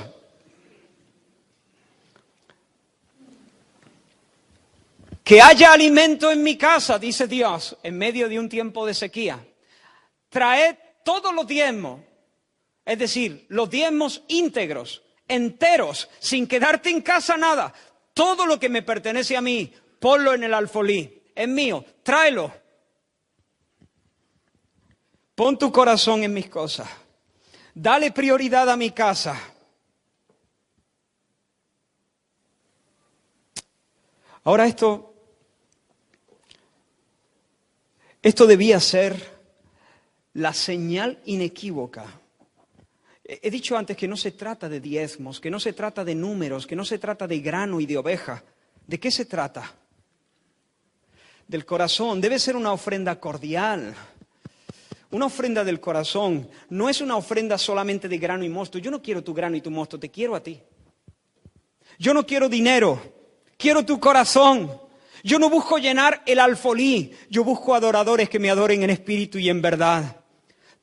Que haya alimento en mi casa, dice Dios, en medio de un tiempo de sequía. Traed todos los diezmos, es decir, los diezmos íntegros, enteros, sin quedarte en casa nada. Todo lo que me pertenece a mí, ponlo en el alfolí, es mío, tráelo. Pon tu corazón en mis cosas. Dale prioridad a mi casa. Ahora esto debía ser la señal inequívoca. He dicho antes que no se trata de diezmos, que no se trata de números, que no se trata de grano y de oveja. ¿De qué se trata? Del corazón. Debe ser una ofrenda cordial. Una ofrenda del corazón. No es una ofrenda solamente de grano y mosto. Yo no quiero tu grano y tu mosto, te quiero a ti. Yo no quiero dinero, quiero tu corazón. Yo no busco llenar el alfolí, yo busco adoradores que me adoren en espíritu y en verdad.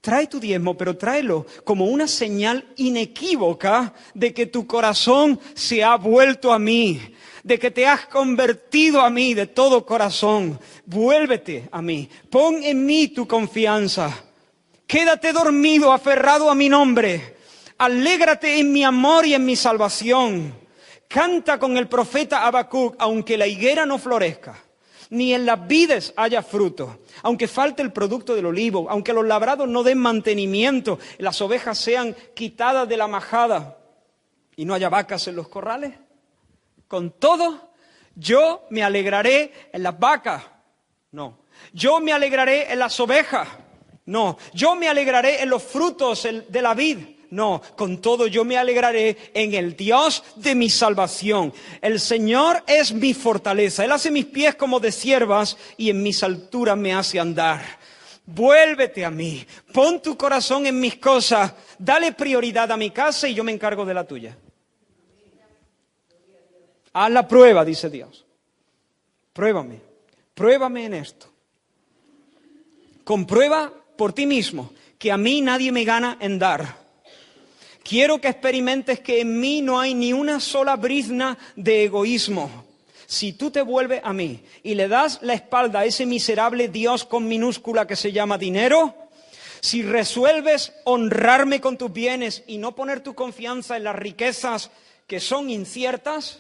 Trae tu diezmo, pero tráelo como una señal inequívoca de que tu corazón se ha vuelto a mí, de que te has convertido a mí de todo corazón. Vuélvete a mí, pon en mí tu confianza. Quédate dormido, aferrado a mi nombre. Alégrate en mi amor y en mi salvación. Canta con el profeta Habacuc, aunque la higuera no florezca, ni en las vides haya fruto, aunque falte el producto del olivo, aunque los labrados no den mantenimiento, las ovejas sean quitadas de la majada y no haya vacas en los corrales. Con todo, yo me alegraré en las vacas. No. Yo me alegraré en las ovejas. No. Yo me alegraré en los frutos de la vid. No, con todo yo me alegraré en el Dios de mi salvación. El Señor es mi fortaleza. Él hace mis pies como de ciervas y en mis alturas me hace andar. Vuélvete a mí. Pon tu corazón en mis cosas. Dale prioridad a mi casa y yo me encargo de la tuya. Haz la prueba, dice Dios. Pruébame. Pruébame en esto. Comprueba por ti mismo que a mí nadie me gana en dar. Quiero que experimentes que en mí no hay ni una sola brizna de egoísmo. Si tú te vuelves a mí y le das la espalda a ese miserable Dios con minúscula que se llama dinero, si resuelves honrarme con tus bienes y no poner tu confianza en las riquezas que son inciertas,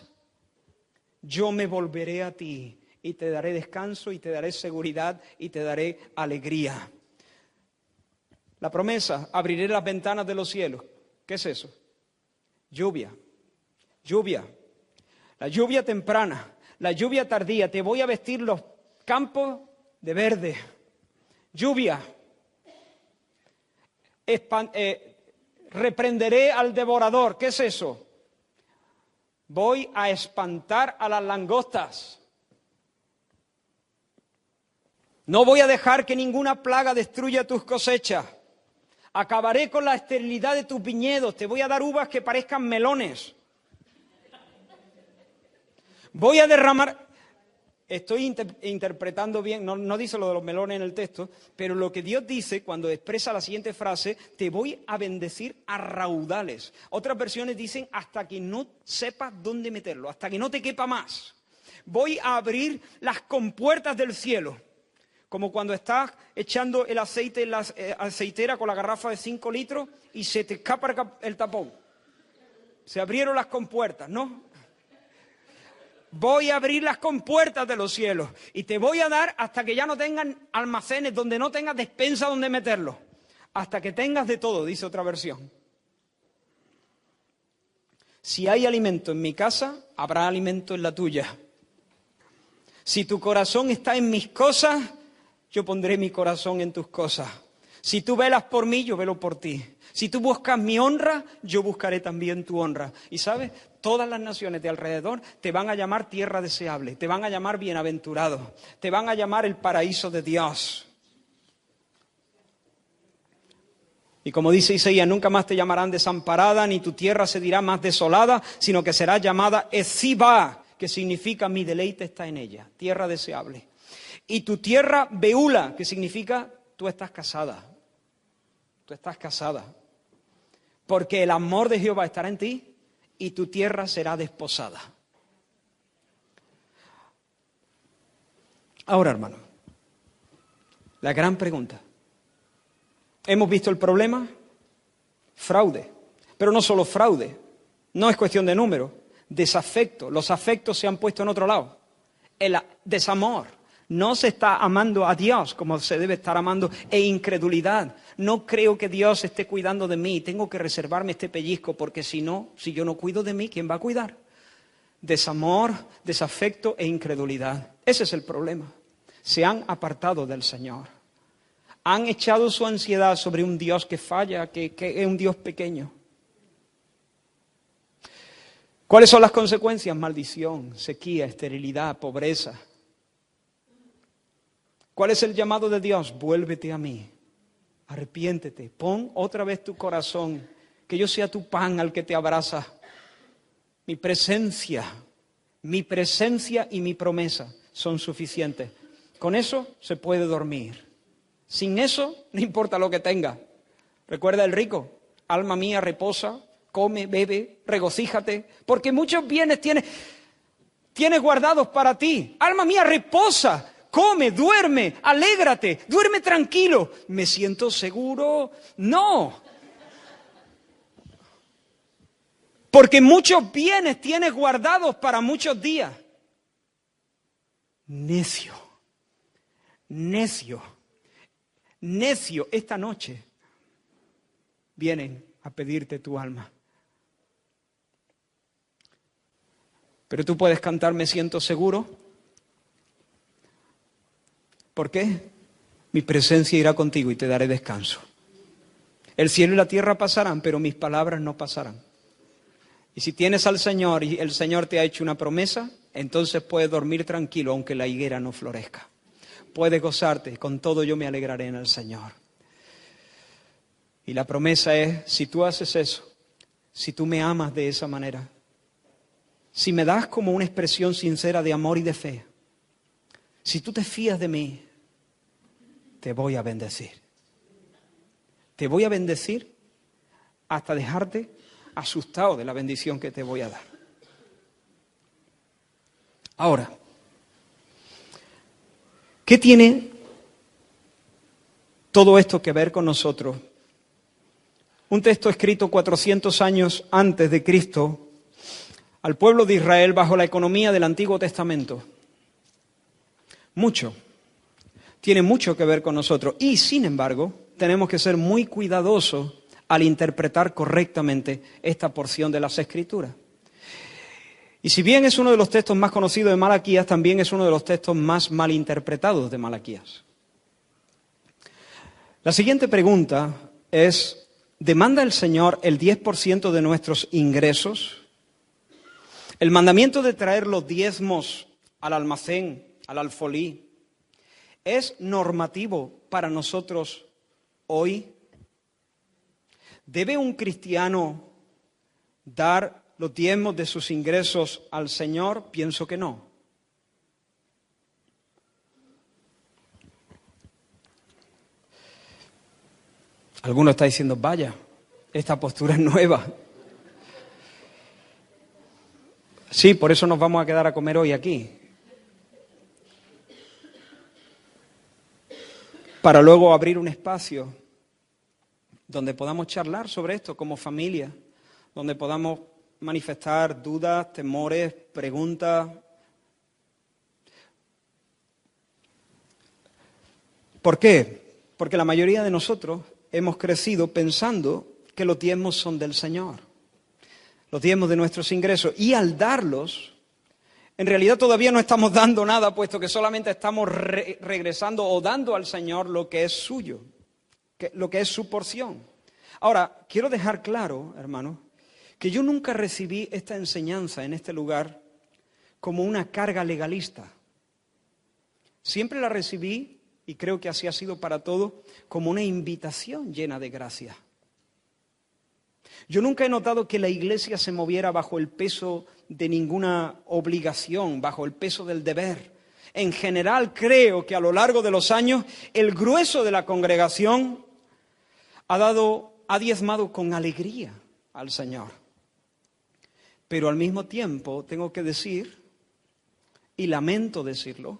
yo me volveré a ti y te daré descanso y te daré seguridad y te daré alegría. La promesa, abriré las ventanas de los cielos. ¿Qué es eso? Lluvia. Lluvia. La lluvia temprana, la lluvia tardía. Te voy a vestir los campos de verde. Lluvia. Reprenderé al devorador. ¿Qué es eso? Voy a espantar a las langostas. No voy a dejar que ninguna plaga destruya tus cosechas. Acabaré con la esterilidad de tus viñedos. Te voy a dar uvas que parezcan melones. Voy a derramar... Estoy interpretando bien, no dice lo de los melones en el texto, pero lo que Dios dice cuando expresa la siguiente frase, te voy a bendecir a raudales. Otras versiones dicen hasta que no sepas dónde meterlo, hasta que no te quepa más. Voy a abrir las compuertas del cielo. Como cuando estás echando el aceite en la aceitera con la garrafa de 5 litros y se te escapa el tapón. Se abrieron las compuertas, ¿no? Voy a abrir las compuertas de los cielos y te voy a dar hasta que ya no tengan almacenes, donde no tengas despensa donde meterlo. Hasta que tengas de todo, dice otra versión. Si hay alimento en mi casa, habrá alimento en la tuya. Si tu corazón está en mis cosas, yo pondré mi corazón en tus cosas. Si tú velas por mí, yo velo por ti. Si tú buscas mi honra, yo buscaré también tu honra. Y ¿sabes? Todas las naciones de alrededor te van a llamar tierra deseable, te van a llamar bienaventurado, te van a llamar el paraíso de Dios. Y como dice Isaías, nunca más te llamarán desamparada, ni tu tierra se dirá más desolada, sino que será llamada Eziba, que significa mi deleite está en ella, tierra deseable. Y tu tierra Beula, que significa tú estás casada. Tú estás casada. Porque el amor de Jehová estará en ti y tu tierra será desposada. Ahora, hermano, la gran pregunta. ¿Hemos visto el problema? Fraude. Pero no solo fraude. No es cuestión de número. Desafecto. Los afectos se han puesto en otro lado. El desamor. No se está amando a Dios como se debe estar amando, e incredulidad. No creo que Dios esté cuidando de mí. Tengo que reservarme este pellizco porque si yo no cuido de mí, ¿quién va a cuidar? Desamor, desafecto e incredulidad. Ese es el problema. Se han apartado del Señor. Han echado su ansiedad sobre un Dios que falla, que es un Dios pequeño. ¿Cuáles son las consecuencias? Maldición, sequía, esterilidad, pobreza. ¿Cuál es el llamado de Dios? Vuélvete a mí, arrepiéntete, pon otra vez tu corazón, que yo sea tu pan al que te abraza. Mi presencia y mi promesa son suficientes. Con eso se puede dormir. Sin eso, no importa lo que tenga, ¿Recuerda el rico? Alma mía, reposa, come, bebe, regocíjate, porque muchos bienes tienes guardados para ti. Alma mía, reposa, come, duerme, alégrate, duerme tranquilo. ¿Me siento seguro? No. Porque muchos bienes tienes guardados para muchos días. Necio, necio, necio, esta noche vienen a pedirte tu alma. Pero tú puedes cantar "Me siento seguro". ¿Por qué? Mi presencia irá contigo y te daré descanso. El cielo y la tierra pasarán, pero mis palabras no pasarán. Y si tienes al Señor y el Señor te ha hecho una promesa, entonces puedes dormir tranquilo aunque la higuera no florezca. Puedes gozarte, con todo yo me alegraré en el Señor. Y la promesa es, si tú haces eso, si tú me amas de esa manera, si me das como una expresión sincera de amor y de fe, si tú te fías de mí, te voy a bendecir. Te voy a bendecir hasta dejarte asustado de la bendición que te voy a dar. Ahora, ¿qué tiene todo esto que ver con nosotros? Un texto escrito 400 años antes de Cristo al pueblo de Israel bajo la economía del Antiguo Testamento. Tiene mucho que ver con nosotros y, sin embargo, tenemos que ser muy cuidadosos al interpretar correctamente esta porción de las Escrituras. Y si bien es uno de los textos más conocidos de Malaquías, también es uno de los textos más mal interpretados de Malaquías. La siguiente pregunta es, ¿demanda el Señor el 10% de nuestros ingresos? El mandamiento de traer los diezmos al almacén, al alfolí, ¿es normativo para nosotros hoy? ¿Debe un cristiano dar los diezmos de sus ingresos al Señor? Pienso que no. Alguno está diciendo, vaya, esta postura es nueva. Sí, por eso nos vamos a quedar a comer hoy aquí. Para luego abrir un espacio donde podamos charlar sobre esto como familia, donde podamos manifestar dudas, temores, preguntas. ¿Por qué? Porque la mayoría de nosotros hemos crecido pensando que los diezmos son del Señor, los diezmos de nuestros ingresos, y al darlos, en realidad todavía no estamos dando nada, puesto que solamente estamos regresando o dando al Señor lo que es suyo, lo que es su porción. Ahora, quiero dejar claro, hermanos, que yo nunca recibí esta enseñanza en este lugar como una carga legalista. Siempre la recibí, y creo que así ha sido para todos, como una invitación llena de gracia. Yo nunca he notado que la iglesia se moviera bajo el peso de ninguna obligación, bajo el peso del deber. En general, creo que a lo largo de los años, el grueso de la congregación ha diezmado con alegría al Señor. Pero al mismo tiempo tengo que decir, y lamento decirlo,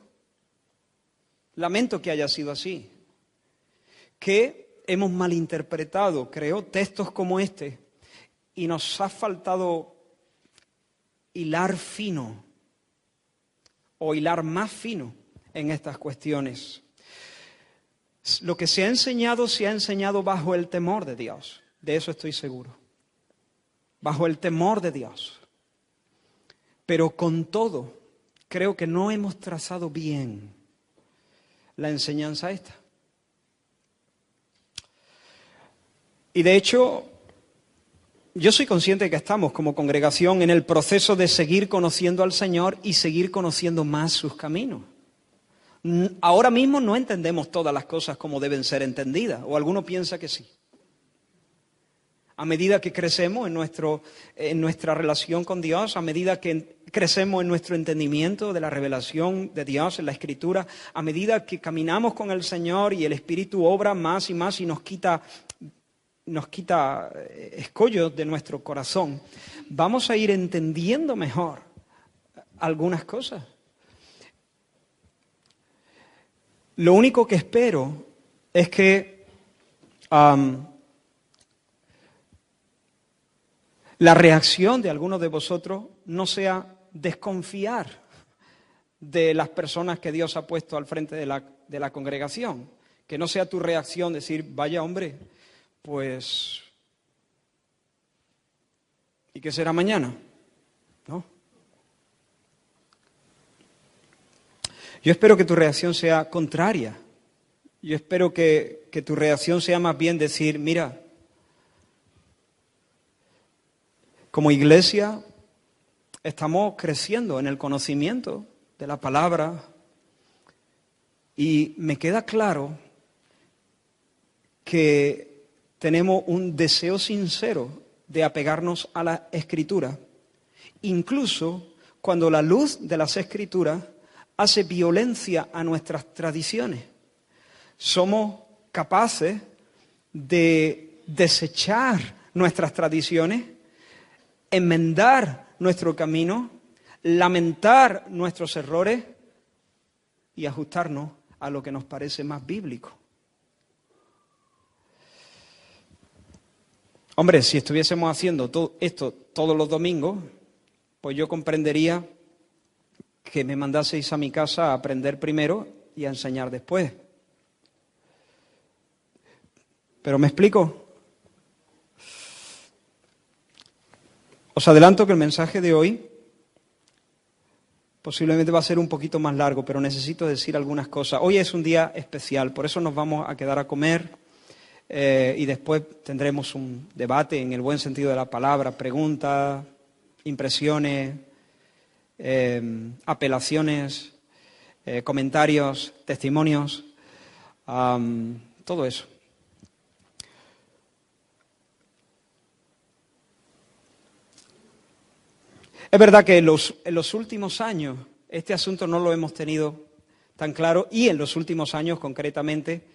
lamento que haya sido así, que hemos malinterpretado, creo, textos como este, y nos ha faltado hilar fino, o hilar más fino en estas cuestiones. Lo que se ha enseñado bajo el temor de Dios, de eso estoy seguro, bajo el temor de Dios. Pero con todo, creo que no hemos trazado bien la enseñanza esta. Y de hecho, yo soy consciente de que estamos como congregación en el proceso de seguir conociendo al Señor y seguir conociendo más sus caminos. Ahora mismo no entendemos todas las cosas como deben ser entendidas, o alguno piensa que sí. A medida que crecemos en nuestra relación con Dios, a medida que crecemos en nuestro entendimiento de la revelación de Dios en la Escritura, a medida que caminamos con el Señor y el Espíritu obra más y más y nos quita nos quita escollos de nuestro corazón, vamos a ir entendiendo mejor algunas cosas. Lo único que espero es que la reacción de algunos de vosotros no sea desconfiar de las personas que Dios ha puesto al frente de la congregación. Que no sea tu reacción decir, vaya hombre, pues, ¿y qué será mañana? ¿No? Yo espero que tu reacción sea contraria. Yo espero que tu reacción sea más bien decir, mira, como iglesia estamos creciendo en el conocimiento de la palabra y me queda claro que tenemos un deseo sincero de apegarnos a la Escritura, incluso cuando la luz de las Escrituras hace violencia a nuestras tradiciones. Somos capaces de desechar nuestras tradiciones, enmendar nuestro camino, lamentar nuestros errores y ajustarnos a lo que nos parece más bíblico. Hombre, si estuviésemos haciendo todo esto todos los domingos, pues yo comprendería que me mandaseis a mi casa a aprender primero y a enseñar después. ¿Pero me explico? Os adelanto que el mensaje de hoy posiblemente va a ser un poquito más largo, pero necesito decir algunas cosas. Hoy es un día especial, por eso nos vamos a quedar a comer y después tendremos un debate en el buen sentido de la palabra, preguntas, impresiones, apelaciones, comentarios, testimonios, todo eso. Es verdad que en los últimos años este asunto no lo hemos tenido tan claro y en los últimos años concretamente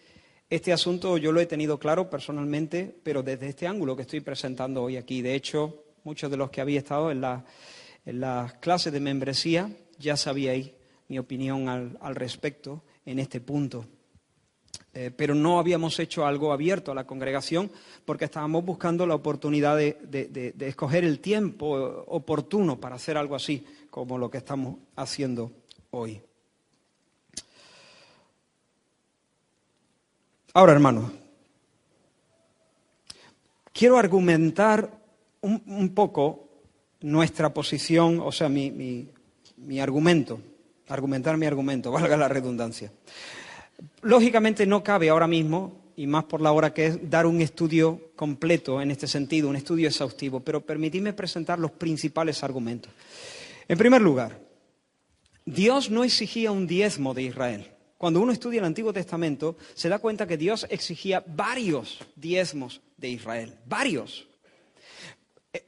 este asunto yo lo he tenido claro personalmente, pero desde este ángulo que estoy presentando hoy aquí. De hecho, muchos de los que habéis estado en las clases de membresía ya sabíais mi opinión al respecto en este punto. Pero no habíamos hecho algo abierto a la congregación porque estábamos buscando la oportunidad de escoger el tiempo oportuno para hacer algo así, como lo que estamos haciendo hoy. Ahora, hermanos, quiero argumentar un poco nuestra posición, o sea, mi argumento, argumentar mi argumento, valga la redundancia. Lógicamente no cabe ahora mismo, y más por la hora que es, dar un estudio completo en este sentido, un estudio exhaustivo, pero permitidme presentar los principales argumentos. En primer lugar, Dios no exigía un diezmo de Israel. Cuando uno estudia el Antiguo Testamento, se da cuenta que Dios exigía varios diezmos de Israel, varios.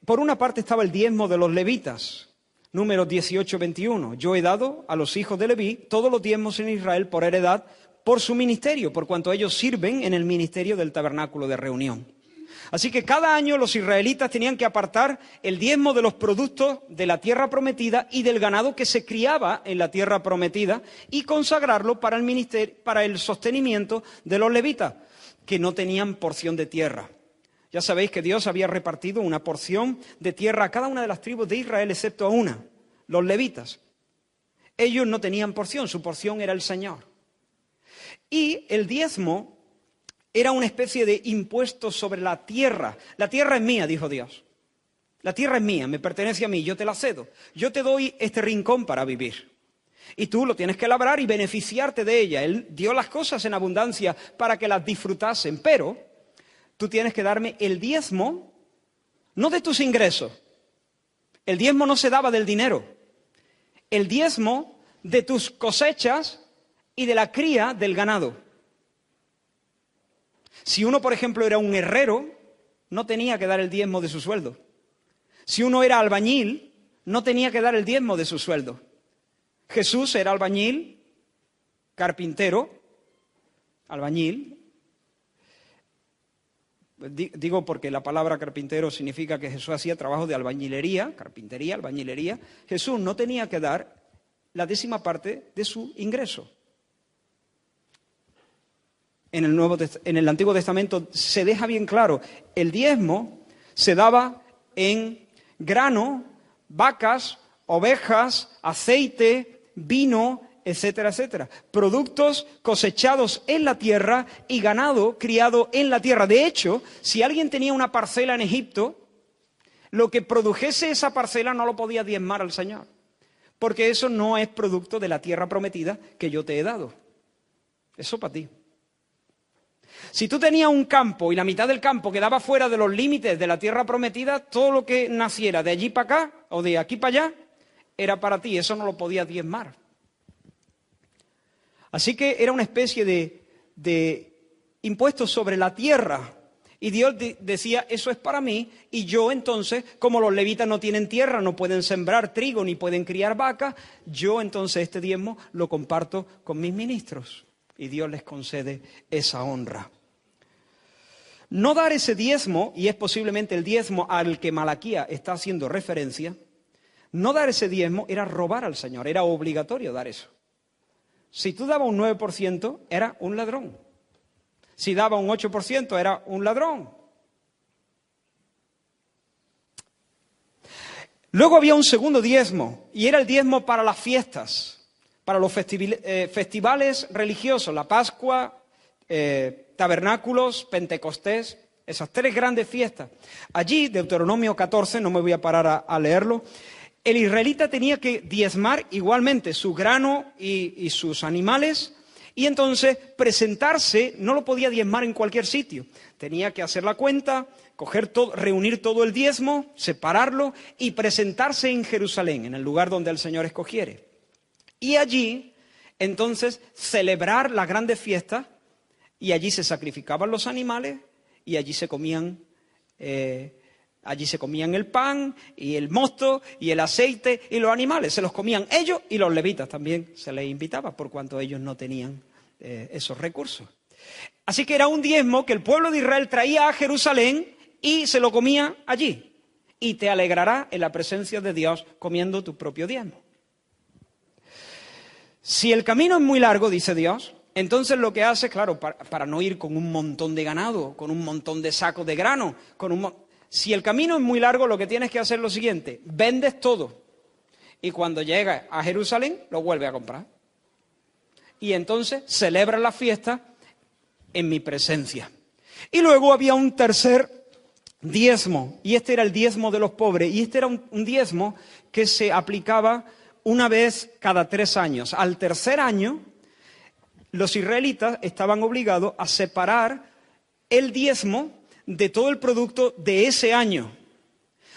Por una parte estaba el diezmo de los levitas, Números 18-21. Yo he dado a los hijos de Leví todos los diezmos en Israel por heredad, por su ministerio, por cuanto ellos sirven en el ministerio del tabernáculo de reunión. Así que cada año los israelitas tenían que apartar el diezmo de los productos de la tierra prometida y del ganado que se criaba en la tierra prometida y consagrarlo para el ministerio, para el sostenimiento de los levitas, que no tenían porción de tierra. Ya sabéis que Dios había repartido una porción de tierra a cada una de las tribus de Israel, excepto a una, los levitas. Ellos no tenían porción, su porción era el Señor. Y el diezmo era una especie de impuesto sobre la tierra. La tierra es mía, dijo Dios. La tierra es mía, me pertenece a mí, yo te la cedo. Yo te doy este rincón para vivir. Y tú lo tienes que labrar y beneficiarte de ella. Él dio las cosas en abundancia para que las disfrutasen, pero tú tienes que darme el diezmo, no de tus ingresos. El diezmo no se daba del dinero. El diezmo de tus cosechas y de la cría del ganado. Si uno, por ejemplo, era un herrero, no tenía que dar el diezmo de su sueldo. Si uno era albañil, no tenía que dar el diezmo de su sueldo. Jesús era albañil, carpintero, albañil. Digo porque la palabra carpintero significa que Jesús hacía trabajo de albañilería, carpintería, albañilería. Jesús no tenía que dar la 10ª parte de su ingreso. En el Antiguo Testamento se deja bien claro, el diezmo se daba en grano, vacas, ovejas, aceite, vino, etcétera, etcétera. Productos cosechados en la tierra y ganado criado en la tierra. De hecho, si alguien tenía una parcela en Egipto, lo que produjese esa parcela no lo podía diezmar al Señor, porque eso no es producto de la tierra prometida que yo te he dado. Eso para ti. Si tú tenías un campo y la mitad del campo quedaba fuera de los límites de la tierra prometida, todo lo que naciera de allí para acá o de aquí para allá era para ti, eso no lo podías diezmar. Así que era una especie de impuesto sobre la tierra. Y Dios decía, eso es para mí, y yo entonces, como los levitas no tienen tierra, no pueden sembrar trigo ni pueden criar vacas, yo entonces este diezmo lo comparto con mis ministros. Y Dios les concede esa honra. No dar ese diezmo, y es posiblemente el diezmo al que Malaquías está haciendo referencia, no dar ese diezmo era robar al Señor, era obligatorio dar eso. Si tú dabas un 9%, era un ladrón. Si daba un 8%, era un ladrón. Luego había un segundo diezmo, y era el diezmo para las fiestas, para los festivales religiosos, la Pascua, Tabernáculos, Pentecostés, esas 3 grandes fiestas. Allí, Deuteronomio 14, no me voy a parar a leerlo, el israelita tenía que diezmar igualmente su grano y sus animales, y entonces presentarse, no lo podía diezmar en cualquier sitio. Tenía que hacer la cuenta, reunir todo el diezmo, separarlo y presentarse en Jerusalén, en el lugar donde el Señor escogiere. Y allí, entonces, celebrar las grandes fiestas, y allí se sacrificaban los animales, y allí se comían el pan, y el mosto, y el aceite, y los animales. Se los comían ellos, y los levitas también se les invitaba, por cuanto ellos no tenían esos recursos. Así que era un diezmo que el pueblo de Israel traía a Jerusalén, y se lo comía allí. Y te alegrará en la presencia de Dios comiendo tu propio diezmo. Si el camino es muy largo, dice Dios, entonces lo que hace, claro, para no ir con un montón de ganado, con un montón de sacos de grano, si el camino es muy largo, lo que tienes que hacer es lo siguiente: vendes todo, y cuando llegas a Jerusalén, lo vuelves a comprar. Y entonces celebras la fiesta en mi presencia. Y luego había un tercer diezmo, y este era el diezmo de los pobres, y este era un diezmo que se aplicaba una vez cada 3 años. Al tercer año, los israelitas estaban obligados a separar el diezmo de todo el producto de ese año.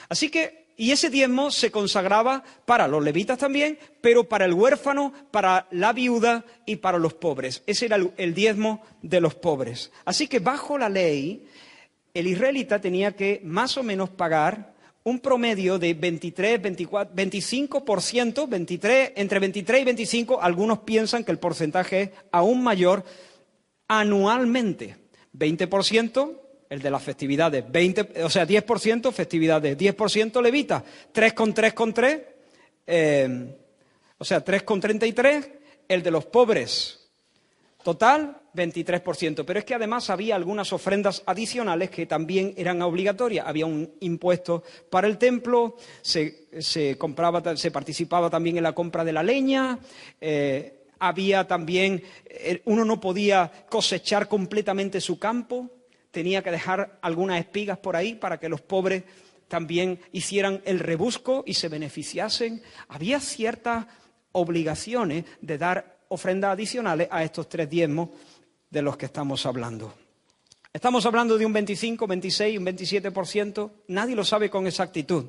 Así que, y ese diezmo se consagraba para los levitas también, pero para el huérfano, para la viuda y para los pobres. Ese era el diezmo de los pobres. Así que bajo la ley, el israelita tenía que más o menos pagar un promedio de 23, 24, 25%, entre 23 y 25, algunos piensan que el porcentaje es aún mayor, anualmente. 20%, el de las festividades, 10% festividades, 10% levitas, 3 con 3 con 3, 3 con 33, el de los pobres. Total, 23%. Pero es que además había algunas ofrendas adicionales que también eran obligatorias. Había un impuesto para el templo, se participaba también en la compra de la leña, había también, uno no podía cosechar completamente su campo, tenía que dejar algunas espigas por ahí para que los pobres también hicieran el rebusco y se beneficiasen. Había ciertas obligaciones de dar ofrendas adicionales a estos 3 diezmos de los que estamos hablando. Estamos hablando de un 25, 26, un 27%, nadie lo sabe con exactitud.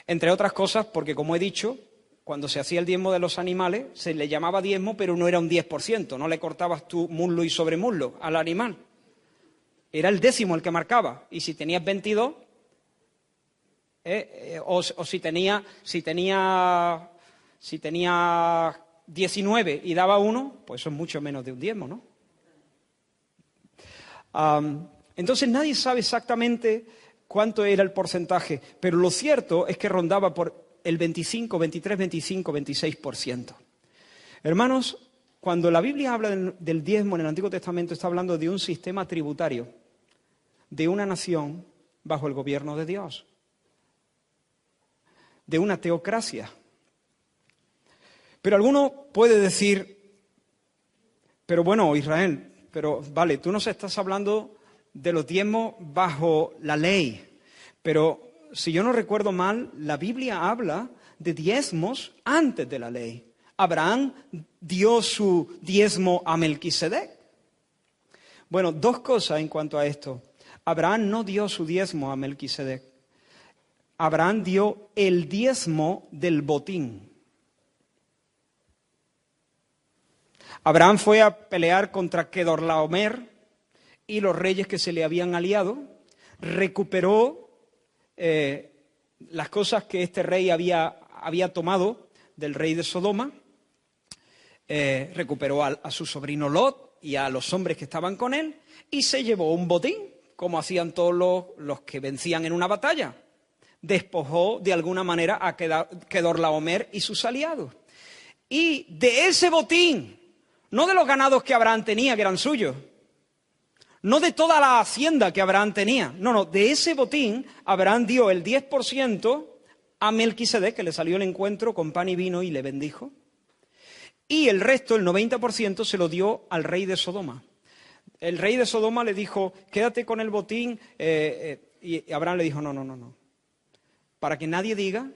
Entre otras cosas, porque como he dicho, cuando se hacía el diezmo de los animales, se le llamaba diezmo, pero no era un 10%, no le cortabas tu muslo y sobremuslo al animal. Era el décimo el que marcaba, y si tenías 22, o si tenía 19 y daba 1, pues eso es mucho menos de un diezmo, ¿no? Entonces nadie sabe exactamente cuánto era el porcentaje, pero lo cierto es que rondaba por el 25, 23, 25, 26%. Hermanos, cuando la Biblia habla del diezmo en el Antiguo Testamento, está hablando de un sistema tributario, de una nación bajo el gobierno de Dios, de una teocracia. Pero alguno puede decir, pero bueno, Israel, pero vale, tú nos estás hablando de los diezmos bajo la ley, pero si yo no recuerdo mal, la Biblia habla de diezmos antes de la ley. Abraham dio su diezmo a Melquisedec. Bueno, dos cosas en cuanto a esto. Abraham no dio su diezmo a Melquisedec. Abraham dio el diezmo del botín. Abraham fue a pelear contra Kedorlaomer y los reyes que se le habían aliado. Recuperó las cosas que este rey había tomado del rey de Sodoma. Recuperó a su sobrino Lot y a los hombres que estaban con él y se llevó un botín, como hacían todos los que vencían en una batalla. Despojó de alguna manera a Kedorlaomer y sus aliados. Y de ese botín, no de los ganados que Abraham tenía, que eran suyos, no de toda la hacienda que Abraham tenía, no, de ese botín Abraham dio el 10% a Melquisedec, que le salió el encuentro con pan y vino y le bendijo. Y el resto, el 90%, se lo dio al rey de Sodoma. El rey de Sodoma le dijo, quédate con el botín, y Abraham le dijo, no. Para que nadie diga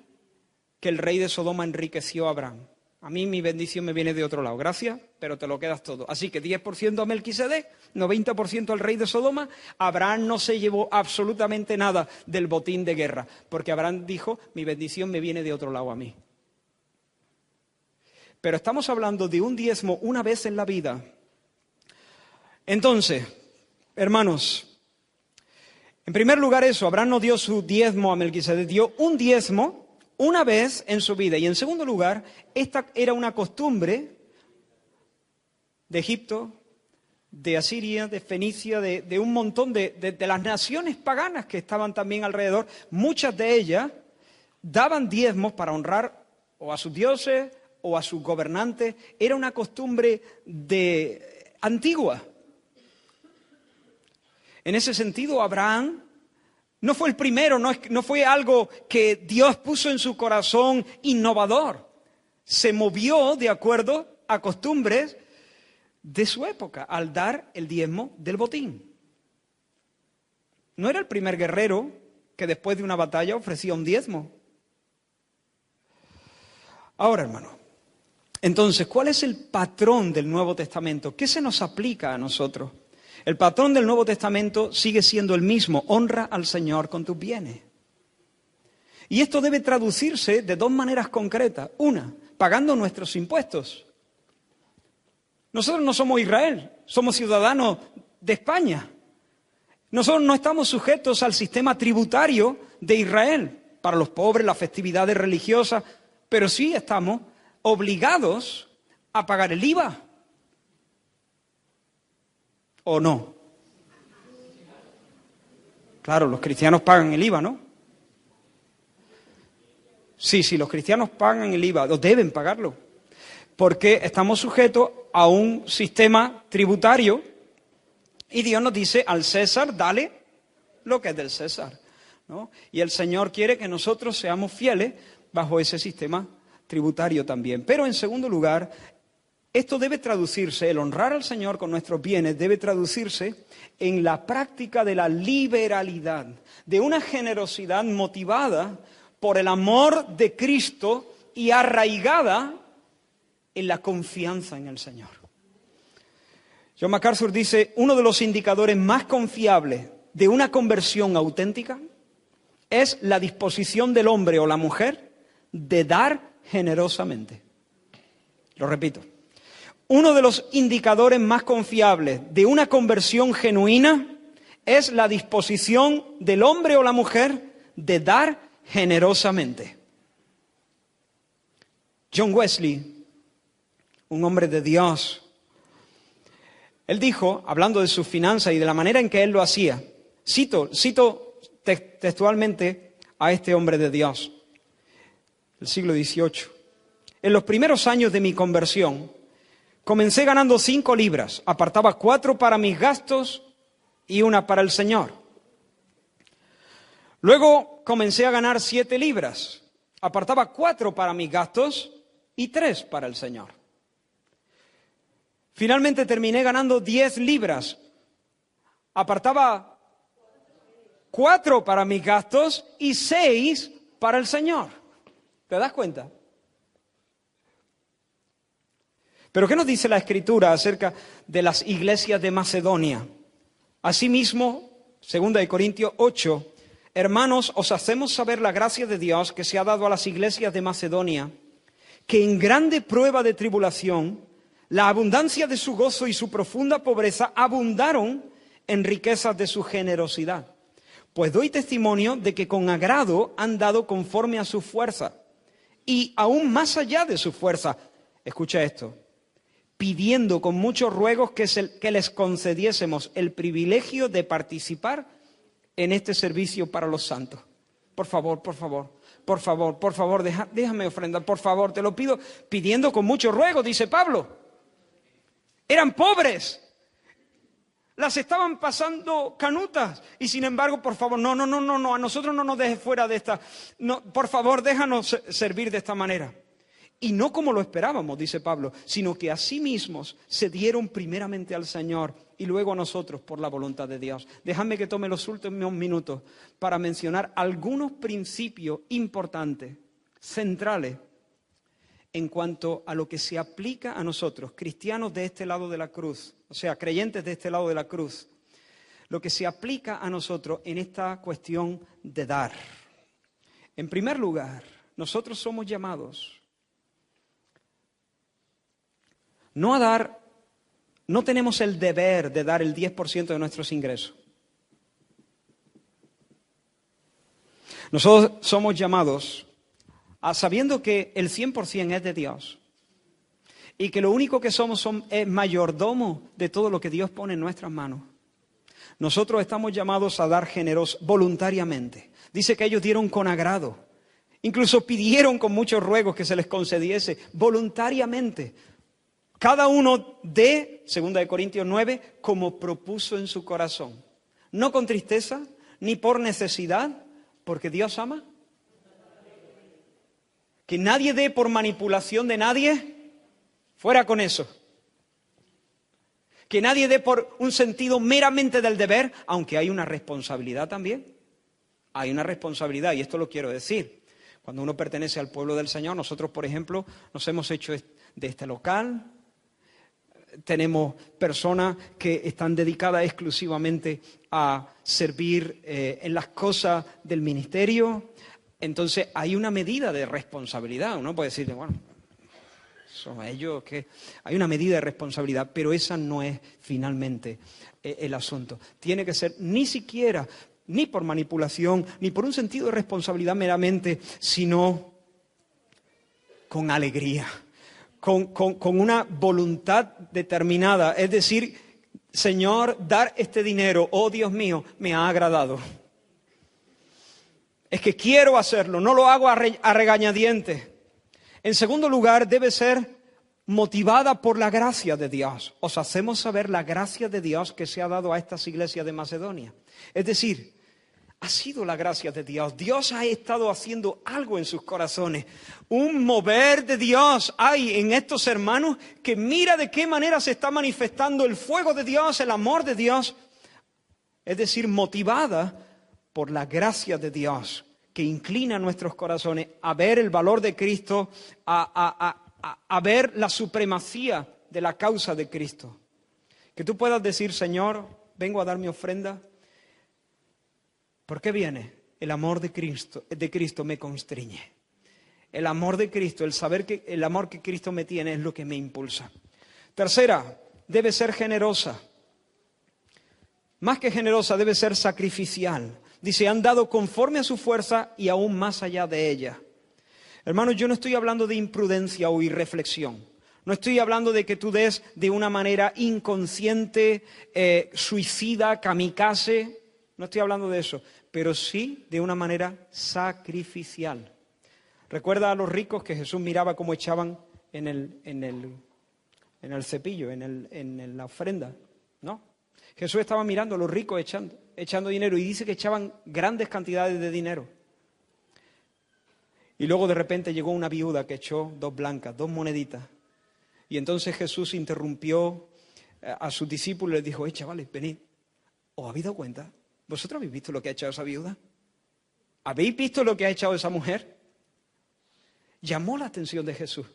que el rey de Sodoma enriqueció a Abraham. A mí mi bendición me viene de otro lado, gracias, pero te lo quedas todo. Así que 10% a Melquisedec, 90% al rey de Sodoma. Abraham no se llevó absolutamente nada del botín de guerra, porque Abraham dijo, mi bendición me viene de otro lado a mí. Pero estamos hablando de un diezmo una vez en la vida. Entonces, hermanos, en primer lugar eso, Abraham no dio su diezmo a Melquisedec, dio un diezmo una vez en su vida. Y en segundo lugar, esta era una costumbre de Egipto, de Asiria, de Fenicia, de un montón de las naciones paganas que estaban también alrededor. Muchas de ellas daban diezmos para honrar o a sus dioses o a sus gobernantes. Era una costumbre antigua. En ese sentido, Abraham no fue el primero, no fue algo que Dios puso en su corazón innovador. Se movió de acuerdo a costumbres de su época al dar el diezmo del botín. No era el primer guerrero que después de una batalla ofrecía un diezmo. Ahora, hermano, entonces, ¿cuál es el patrón del Nuevo Testamento? ¿Qué se nos aplica a nosotros? El patrón del Nuevo Testamento sigue siendo el mismo. Honra al Señor con tus bienes. Y esto debe traducirse de dos maneras concretas. Una, pagando nuestros impuestos. Nosotros no somos Israel, somos ciudadanos de España. Nosotros no estamos sujetos al sistema tributario de Israel para los pobres, las festividades religiosas, pero sí estamos obligados a pagar el IVA. ¿O no? Claro, los cristianos pagan el IVA, ¿no? Sí, los cristianos pagan el IVA, o deben pagarlo, porque estamos sujetos a un sistema tributario y Dios nos dice, al César, dale lo que es del César, ¿no? Y el Señor quiere que nosotros seamos fieles bajo ese sistema tributario también. Pero en segundo lugar, esto debe traducirse, el honrar al Señor con nuestros bienes debe traducirse en la práctica de la liberalidad, de una generosidad motivada por el amor de Cristo y arraigada en la confianza en el Señor. John MacArthur dice, uno de los indicadores más confiables de una conversión auténtica es la disposición del hombre o la mujer de dar generosamente. Lo repito. Uno de los indicadores más confiables de una conversión genuina es la disposición del hombre o la mujer de dar generosamente. John Wesley, un hombre de Dios, él dijo, hablando de sus finanzas y de la manera en que él lo hacía, Cito textualmente a este hombre de Dios, del siglo XVIII. En los primeros años de mi conversión, comencé ganando 5 libras, apartaba 4 para mis gastos y 1 para el Señor. Luego comencé a ganar 7 libras, apartaba 4 para mis gastos y 3 para el Señor. Finalmente terminé ganando 10 libras, apartaba 4 para mis gastos y 6 para el Señor. ¿Te das cuenta? Pero ¿qué nos dice la Escritura acerca de las iglesias de Macedonia? Asimismo, 2 Corintios 8, hermanos, os hacemos saber la gracia de Dios que se ha dado a las iglesias de Macedonia, que en grande prueba de tribulación, la abundancia de su gozo y su profunda pobreza abundaron en riquezas de su generosidad. Pues doy testimonio de que con agrado han dado conforme a su fuerza y aún más allá de su fuerza. Escucha esto. Pidiendo con muchos ruegos que les concediésemos el privilegio de participar en este servicio para los santos. Por favor, déjame ofrendar, por favor, te lo pido, pidiendo con muchos ruegos, dice Pablo. Eran pobres, las estaban pasando canutas y sin embargo, por favor, no, a nosotros no nos dejes fuera de esta, no, por favor, déjanos servir de esta manera. Y no como lo esperábamos, dice Pablo, sino que a sí mismos se dieron primeramente al Señor y luego a nosotros por la voluntad de Dios. Déjame que tome los últimos minutos para mencionar algunos principios importantes, centrales, en cuanto a lo que se aplica a nosotros, cristianos de este lado de la cruz, o sea, creyentes de este lado de la cruz, lo que se aplica a nosotros en esta cuestión de dar. En primer lugar, nosotros somos llamados no a dar, no tenemos el deber de dar el 10% de nuestros ingresos. Nosotros somos llamados sabiendo que el 100% es de Dios y que lo único que somos es mayordomo de todo lo que Dios pone en nuestras manos. Nosotros estamos llamados a dar voluntariamente. Dice que ellos dieron con agrado. Incluso pidieron con muchos ruegos que se les concediese voluntariamente. Cada uno de, 2 Corintios 9, como propuso en su corazón. No con tristeza, ni por necesidad, porque Dios ama. Que nadie dé por manipulación de nadie, fuera con eso. Que nadie dé por un sentido meramente del deber, aunque hay una responsabilidad también. Hay una responsabilidad, y esto lo quiero decir. Cuando uno pertenece al pueblo del Señor, nosotros, por ejemplo, nos hemos hecho de este local. Tenemos personas que están dedicadas exclusivamente a servir en las cosas del ministerio. Entonces hay una medida de responsabilidad. Uno puede decir, bueno, son ellos que hay una medida de responsabilidad, pero esa no es finalmente el asunto. Tiene que ser ni siquiera, ni por manipulación, ni por un sentido de responsabilidad meramente, sino con alegría. Con una voluntad determinada, es decir, Señor, dar este dinero, oh Dios mío, me ha agradado. Es que quiero hacerlo, no lo hago a regañadientes. En segundo lugar, debe ser motivada por la gracia de Dios. Os hacemos saber la gracia de Dios que se ha dado a estas iglesias de Macedonia. Es decir, ha sido la gracia de Dios. Dios ha estado haciendo algo en sus corazones. Un mover de Dios hay en estos hermanos que mira de qué manera se está manifestando el fuego de Dios, el amor de Dios. Es decir, motivada por la gracia de Dios que inclina nuestros corazones a ver el valor de Cristo, a ver la supremacía de la causa de Cristo. Que tú puedas decir, Señor, vengo a dar mi ofrenda. ¿Por qué viene? El amor de Cristo me constriñe. El amor de Cristo, el saber que el amor que Cristo me tiene es lo que me impulsa. Tercera, debe ser generosa. Más que generosa, debe ser sacrificial. Dice, han dado conforme a su fuerza y aún más allá de ella. Hermanos, yo no estoy hablando de imprudencia o irreflexión. No estoy hablando de que tú des de una manera inconsciente, suicida, kamikaze. no estoy hablando de eso, pero sí de una manera sacrificial. Recuerda a los ricos que Jesús miraba cómo echaban en el cepillo, en la ofrenda, ¿no? Jesús estaba mirando a los ricos echando dinero y dice que echaban grandes cantidades de dinero. Y luego de repente llegó una viuda que echó 2 blancas, 2 moneditas. Y entonces Jesús interrumpió a sus discípulos y les dijo: chavales, venid, ¿os habéis dado cuenta? ¿Vosotros habéis visto lo que ha echado esa viuda? ¿Habéis visto lo que ha echado esa mujer? Llamó la atención de Jesús.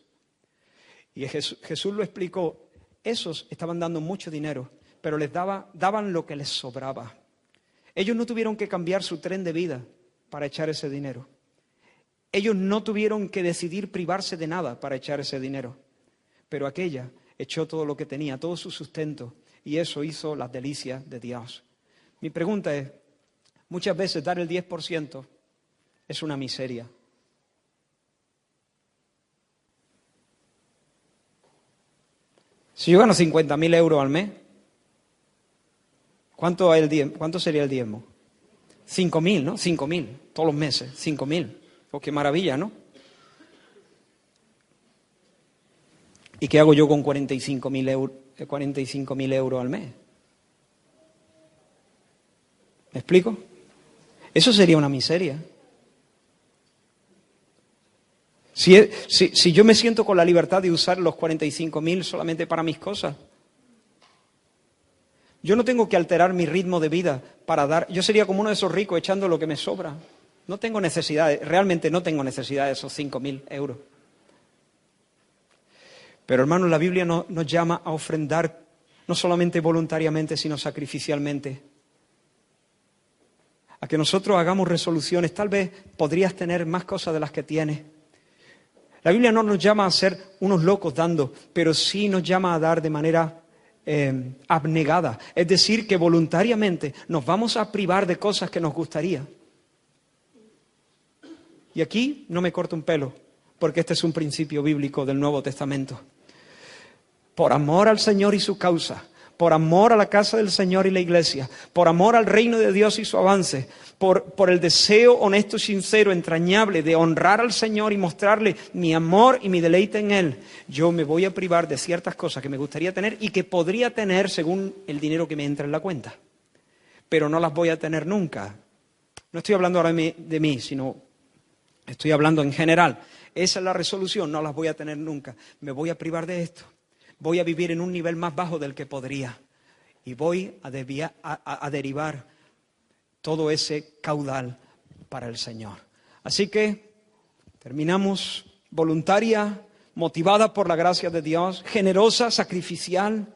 Y Jesús lo explicó. Esos estaban dando mucho dinero, pero les daban lo que les sobraba. Ellos no tuvieron que cambiar su tren de vida para echar ese dinero. Ellos no tuvieron que decidir privarse de nada para echar ese dinero. Pero aquella echó todo lo que tenía, todo su sustento, y eso hizo las delicias de Dios. Mi pregunta es, muchas veces dar el 10% es una miseria. Si yo gano 50.000 euros al mes, ¿cuánto sería el diezmo? 5.000, ¿no? 5.000, todos los meses, 5.000. Oh, qué maravilla, ¿no? ¿Y qué hago yo con 45.000 euros al mes? ¿Me explico? Eso sería una miseria. Si yo me siento con la libertad de usar los 45.000 solamente para mis cosas, yo no tengo que alterar mi ritmo de vida para dar. Yo sería como uno de esos ricos echando lo que me sobra. No tengo necesidad, realmente no tengo necesidad de esos 5.000 euros. Pero hermanos, la Biblia nos llama a ofrendar no solamente voluntariamente, sino sacrificialmente. A que nosotros hagamos resoluciones. Tal vez podrías tener más cosas de las que tienes. La Biblia no nos llama a ser unos locos dando, pero sí nos llama a dar de manera abnegada. Es decir, que voluntariamente nos vamos a privar de cosas que nos gustaría. Y aquí no me corto un pelo, porque este es un principio bíblico del Nuevo Testamento. Por amor al Señor y su causa, por amor a la casa del Señor y la iglesia, por amor al reino de Dios y su avance, por el deseo honesto, sincero, entrañable de honrar al Señor y mostrarle mi amor y mi deleite en Él, yo me voy a privar de ciertas cosas que me gustaría tener y que podría tener según el dinero que me entra en la cuenta. Pero no las voy a tener nunca. No estoy hablando ahora de mí, sino estoy hablando en general. Esa es la resolución, no las voy a tener nunca. Me voy a privar de esto. Voy a vivir en un nivel más bajo del que podría. Y voy a derivar todo ese caudal para el Señor. Así que terminamos voluntaria, motivada por la gracia de Dios, generosa, sacrificial.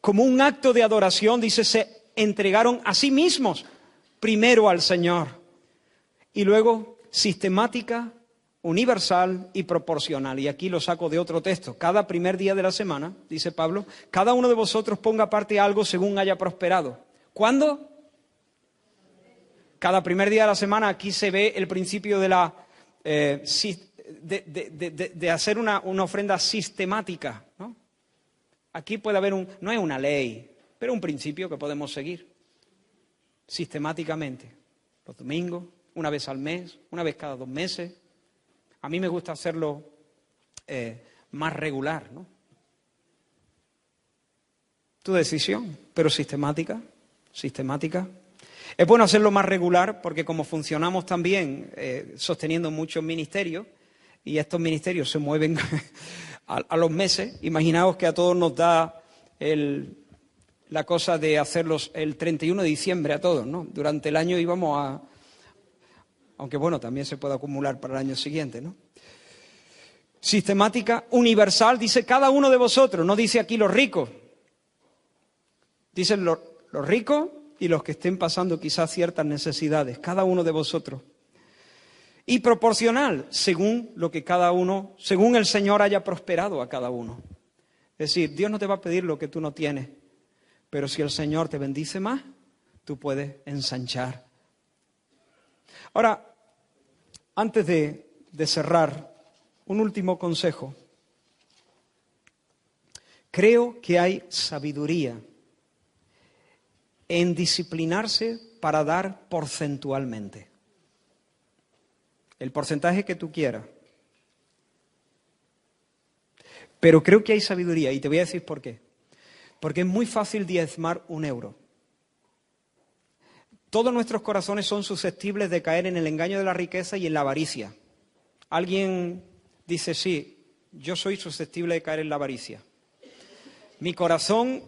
Como un acto de adoración, dice, se entregaron a sí mismos primero al Señor. Y luego sistemática, universal y proporcional. Y aquí lo saco de otro texto. Cada primer día de la semana, dice Pablo, cada uno de vosotros ponga aparte algo según haya prosperado. ¿Cuándo? Cada primer día de la semana. Aquí se ve el principio de hacer una ofrenda sistemática, ¿no? Aquí puede haber no es una ley, pero un principio que podemos seguir sistemáticamente. Los domingos, una vez al mes, una vez cada 2 meses. A mí me gusta hacerlo más regular, ¿no? Tu decisión, pero sistemática. Es bueno hacerlo más regular porque como funcionamos también sosteniendo muchos ministerios y estos ministerios se mueven a los meses, imaginaos que a todos nos da la cosa de hacerlos el 31 de diciembre a todos, ¿no? Durante el año íbamos a... Aunque bueno, también se puede acumular para el año siguiente, ¿no? Sistemática, universal, dice cada uno de vosotros, no dice aquí los ricos. Dicen los ricos y los que estén pasando quizás ciertas necesidades, cada uno de vosotros. Y proporcional, según lo que cada uno, según el Señor haya prosperado a cada uno. Es decir, Dios no te va a pedir lo que tú no tienes, pero si el Señor te bendice más, tú puedes ensanchar. Ahora, antes de cerrar, un último consejo. Creo que hay sabiduría en disciplinarse para dar porcentualmente. El porcentaje que tú quieras. Pero creo que hay sabiduría y te voy a decir por qué. Porque es muy fácil diezmar 1 euro. Todos nuestros corazones son susceptibles de caer en el engaño de la riqueza y en la avaricia. Alguien dice, sí, yo soy susceptible de caer en la avaricia. Mi corazón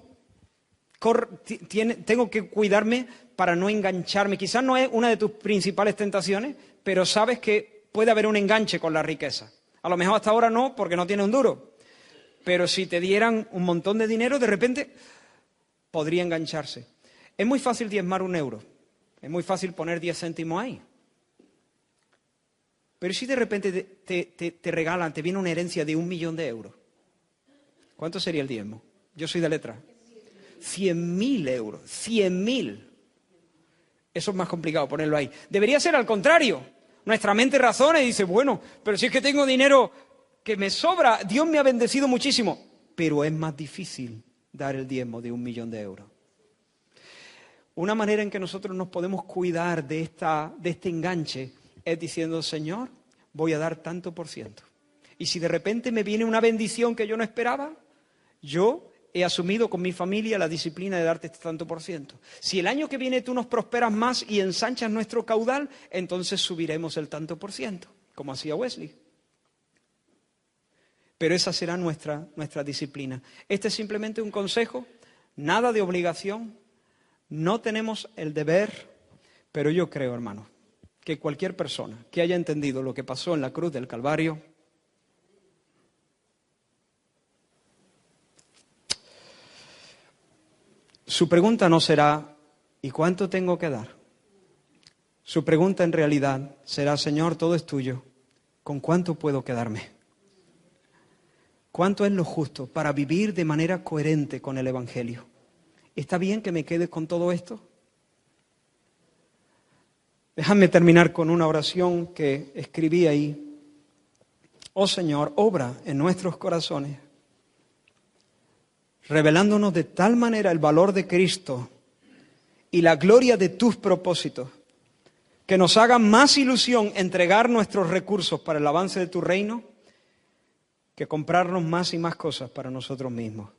tengo que cuidarme para no engancharme. Quizás no es una de tus principales tentaciones, pero sabes que puede haber un enganche con la riqueza. A lo mejor hasta ahora no, porque no tiene un duro. Pero si te dieran un montón de dinero, de repente podría engancharse. Es muy fácil diezmar 1 euro. Es muy fácil poner 10 céntimos ahí. Pero si de repente te regalan, te viene una herencia de 1 millón de euros. ¿Cuánto sería el diezmo? Yo soy de letra. 100.000 euros. 100.000. Eso es más complicado ponerlo ahí. Debería ser al contrario. Nuestra mente razona y dice, bueno, pero si es que tengo dinero que me sobra, Dios me ha bendecido muchísimo. Pero es más difícil dar el diezmo de 1 millón de euros. Una manera en que nosotros nos podemos cuidar de este enganche es diciendo, Señor, voy a dar tanto por ciento. Y si de repente me viene una bendición que yo no esperaba, yo he asumido con mi familia la disciplina de darte este tanto por ciento. Si el año que viene tú nos prosperas más y ensanchas nuestro caudal, entonces subiremos el tanto por ciento, como hacía Wesley. Pero esa será nuestra disciplina. Este es simplemente un consejo, nada de obligación. No tenemos el deber, pero yo creo, hermano, que cualquier persona que haya entendido lo que pasó en la cruz del Calvario, su pregunta no será, ¿y cuánto tengo que dar? Su pregunta en realidad será, Señor, todo es tuyo, ¿con cuánto puedo quedarme? ¿Cuánto es lo justo para vivir de manera coherente con el Evangelio? ¿Está bien que me quede con todo esto? Déjame terminar con una oración que escribí ahí. Oh Señor, obra en nuestros corazones, revelándonos de tal manera el valor de Cristo y la gloria de tus propósitos, que nos haga más ilusión entregar nuestros recursos para el avance de tu reino que comprarnos más y más cosas para nosotros mismos.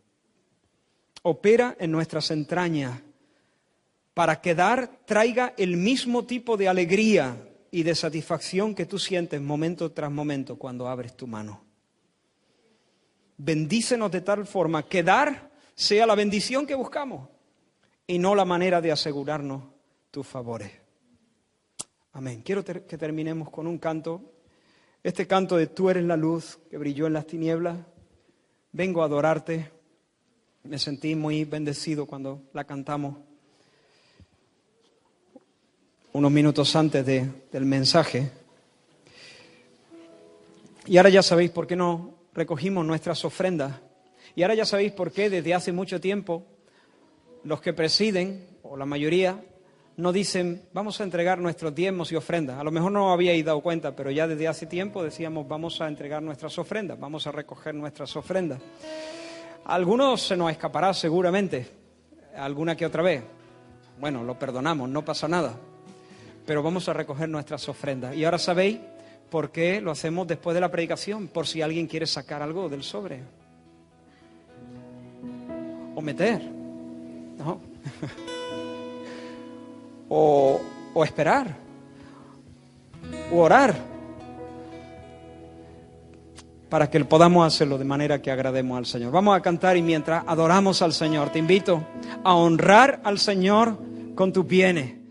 Opera en nuestras entrañas para que dar traiga el mismo tipo de alegría y de satisfacción que tú sientes momento tras momento cuando abres tu mano. Bendícenos de tal forma que dar sea la bendición que buscamos y no la manera de asegurarnos tus favores. Amén. Quiero que terminemos con un canto. Este canto de Tú eres la luz que brilló en las tinieblas. Vengo a adorarte. Me sentí muy bendecido cuando la cantamos unos minutos antes del mensaje. Y ahora ya sabéis por qué no recogimos nuestras ofrendas. Y ahora ya sabéis por qué desde hace mucho tiempo los que presiden, o la mayoría, no dicen vamos a entregar nuestros diezmos y ofrendas. A lo mejor no os habíais dado cuenta, pero ya desde hace tiempo decíamos vamos a entregar nuestras ofrendas, vamos a recoger nuestras ofrendas. A algunos se nos escapará seguramente, alguna que otra vez. Bueno, lo perdonamos, no pasa nada. Pero vamos a recoger nuestras ofrendas. Y ahora sabéis por qué lo hacemos después de la predicación, por si alguien quiere sacar algo del sobre. O meter, ¿no? o esperar. O orar. Para que podamos hacerlo de manera que agrademos al Señor. Vamos a cantar y mientras adoramos al Señor, te invito a honrar al Señor con tus bienes.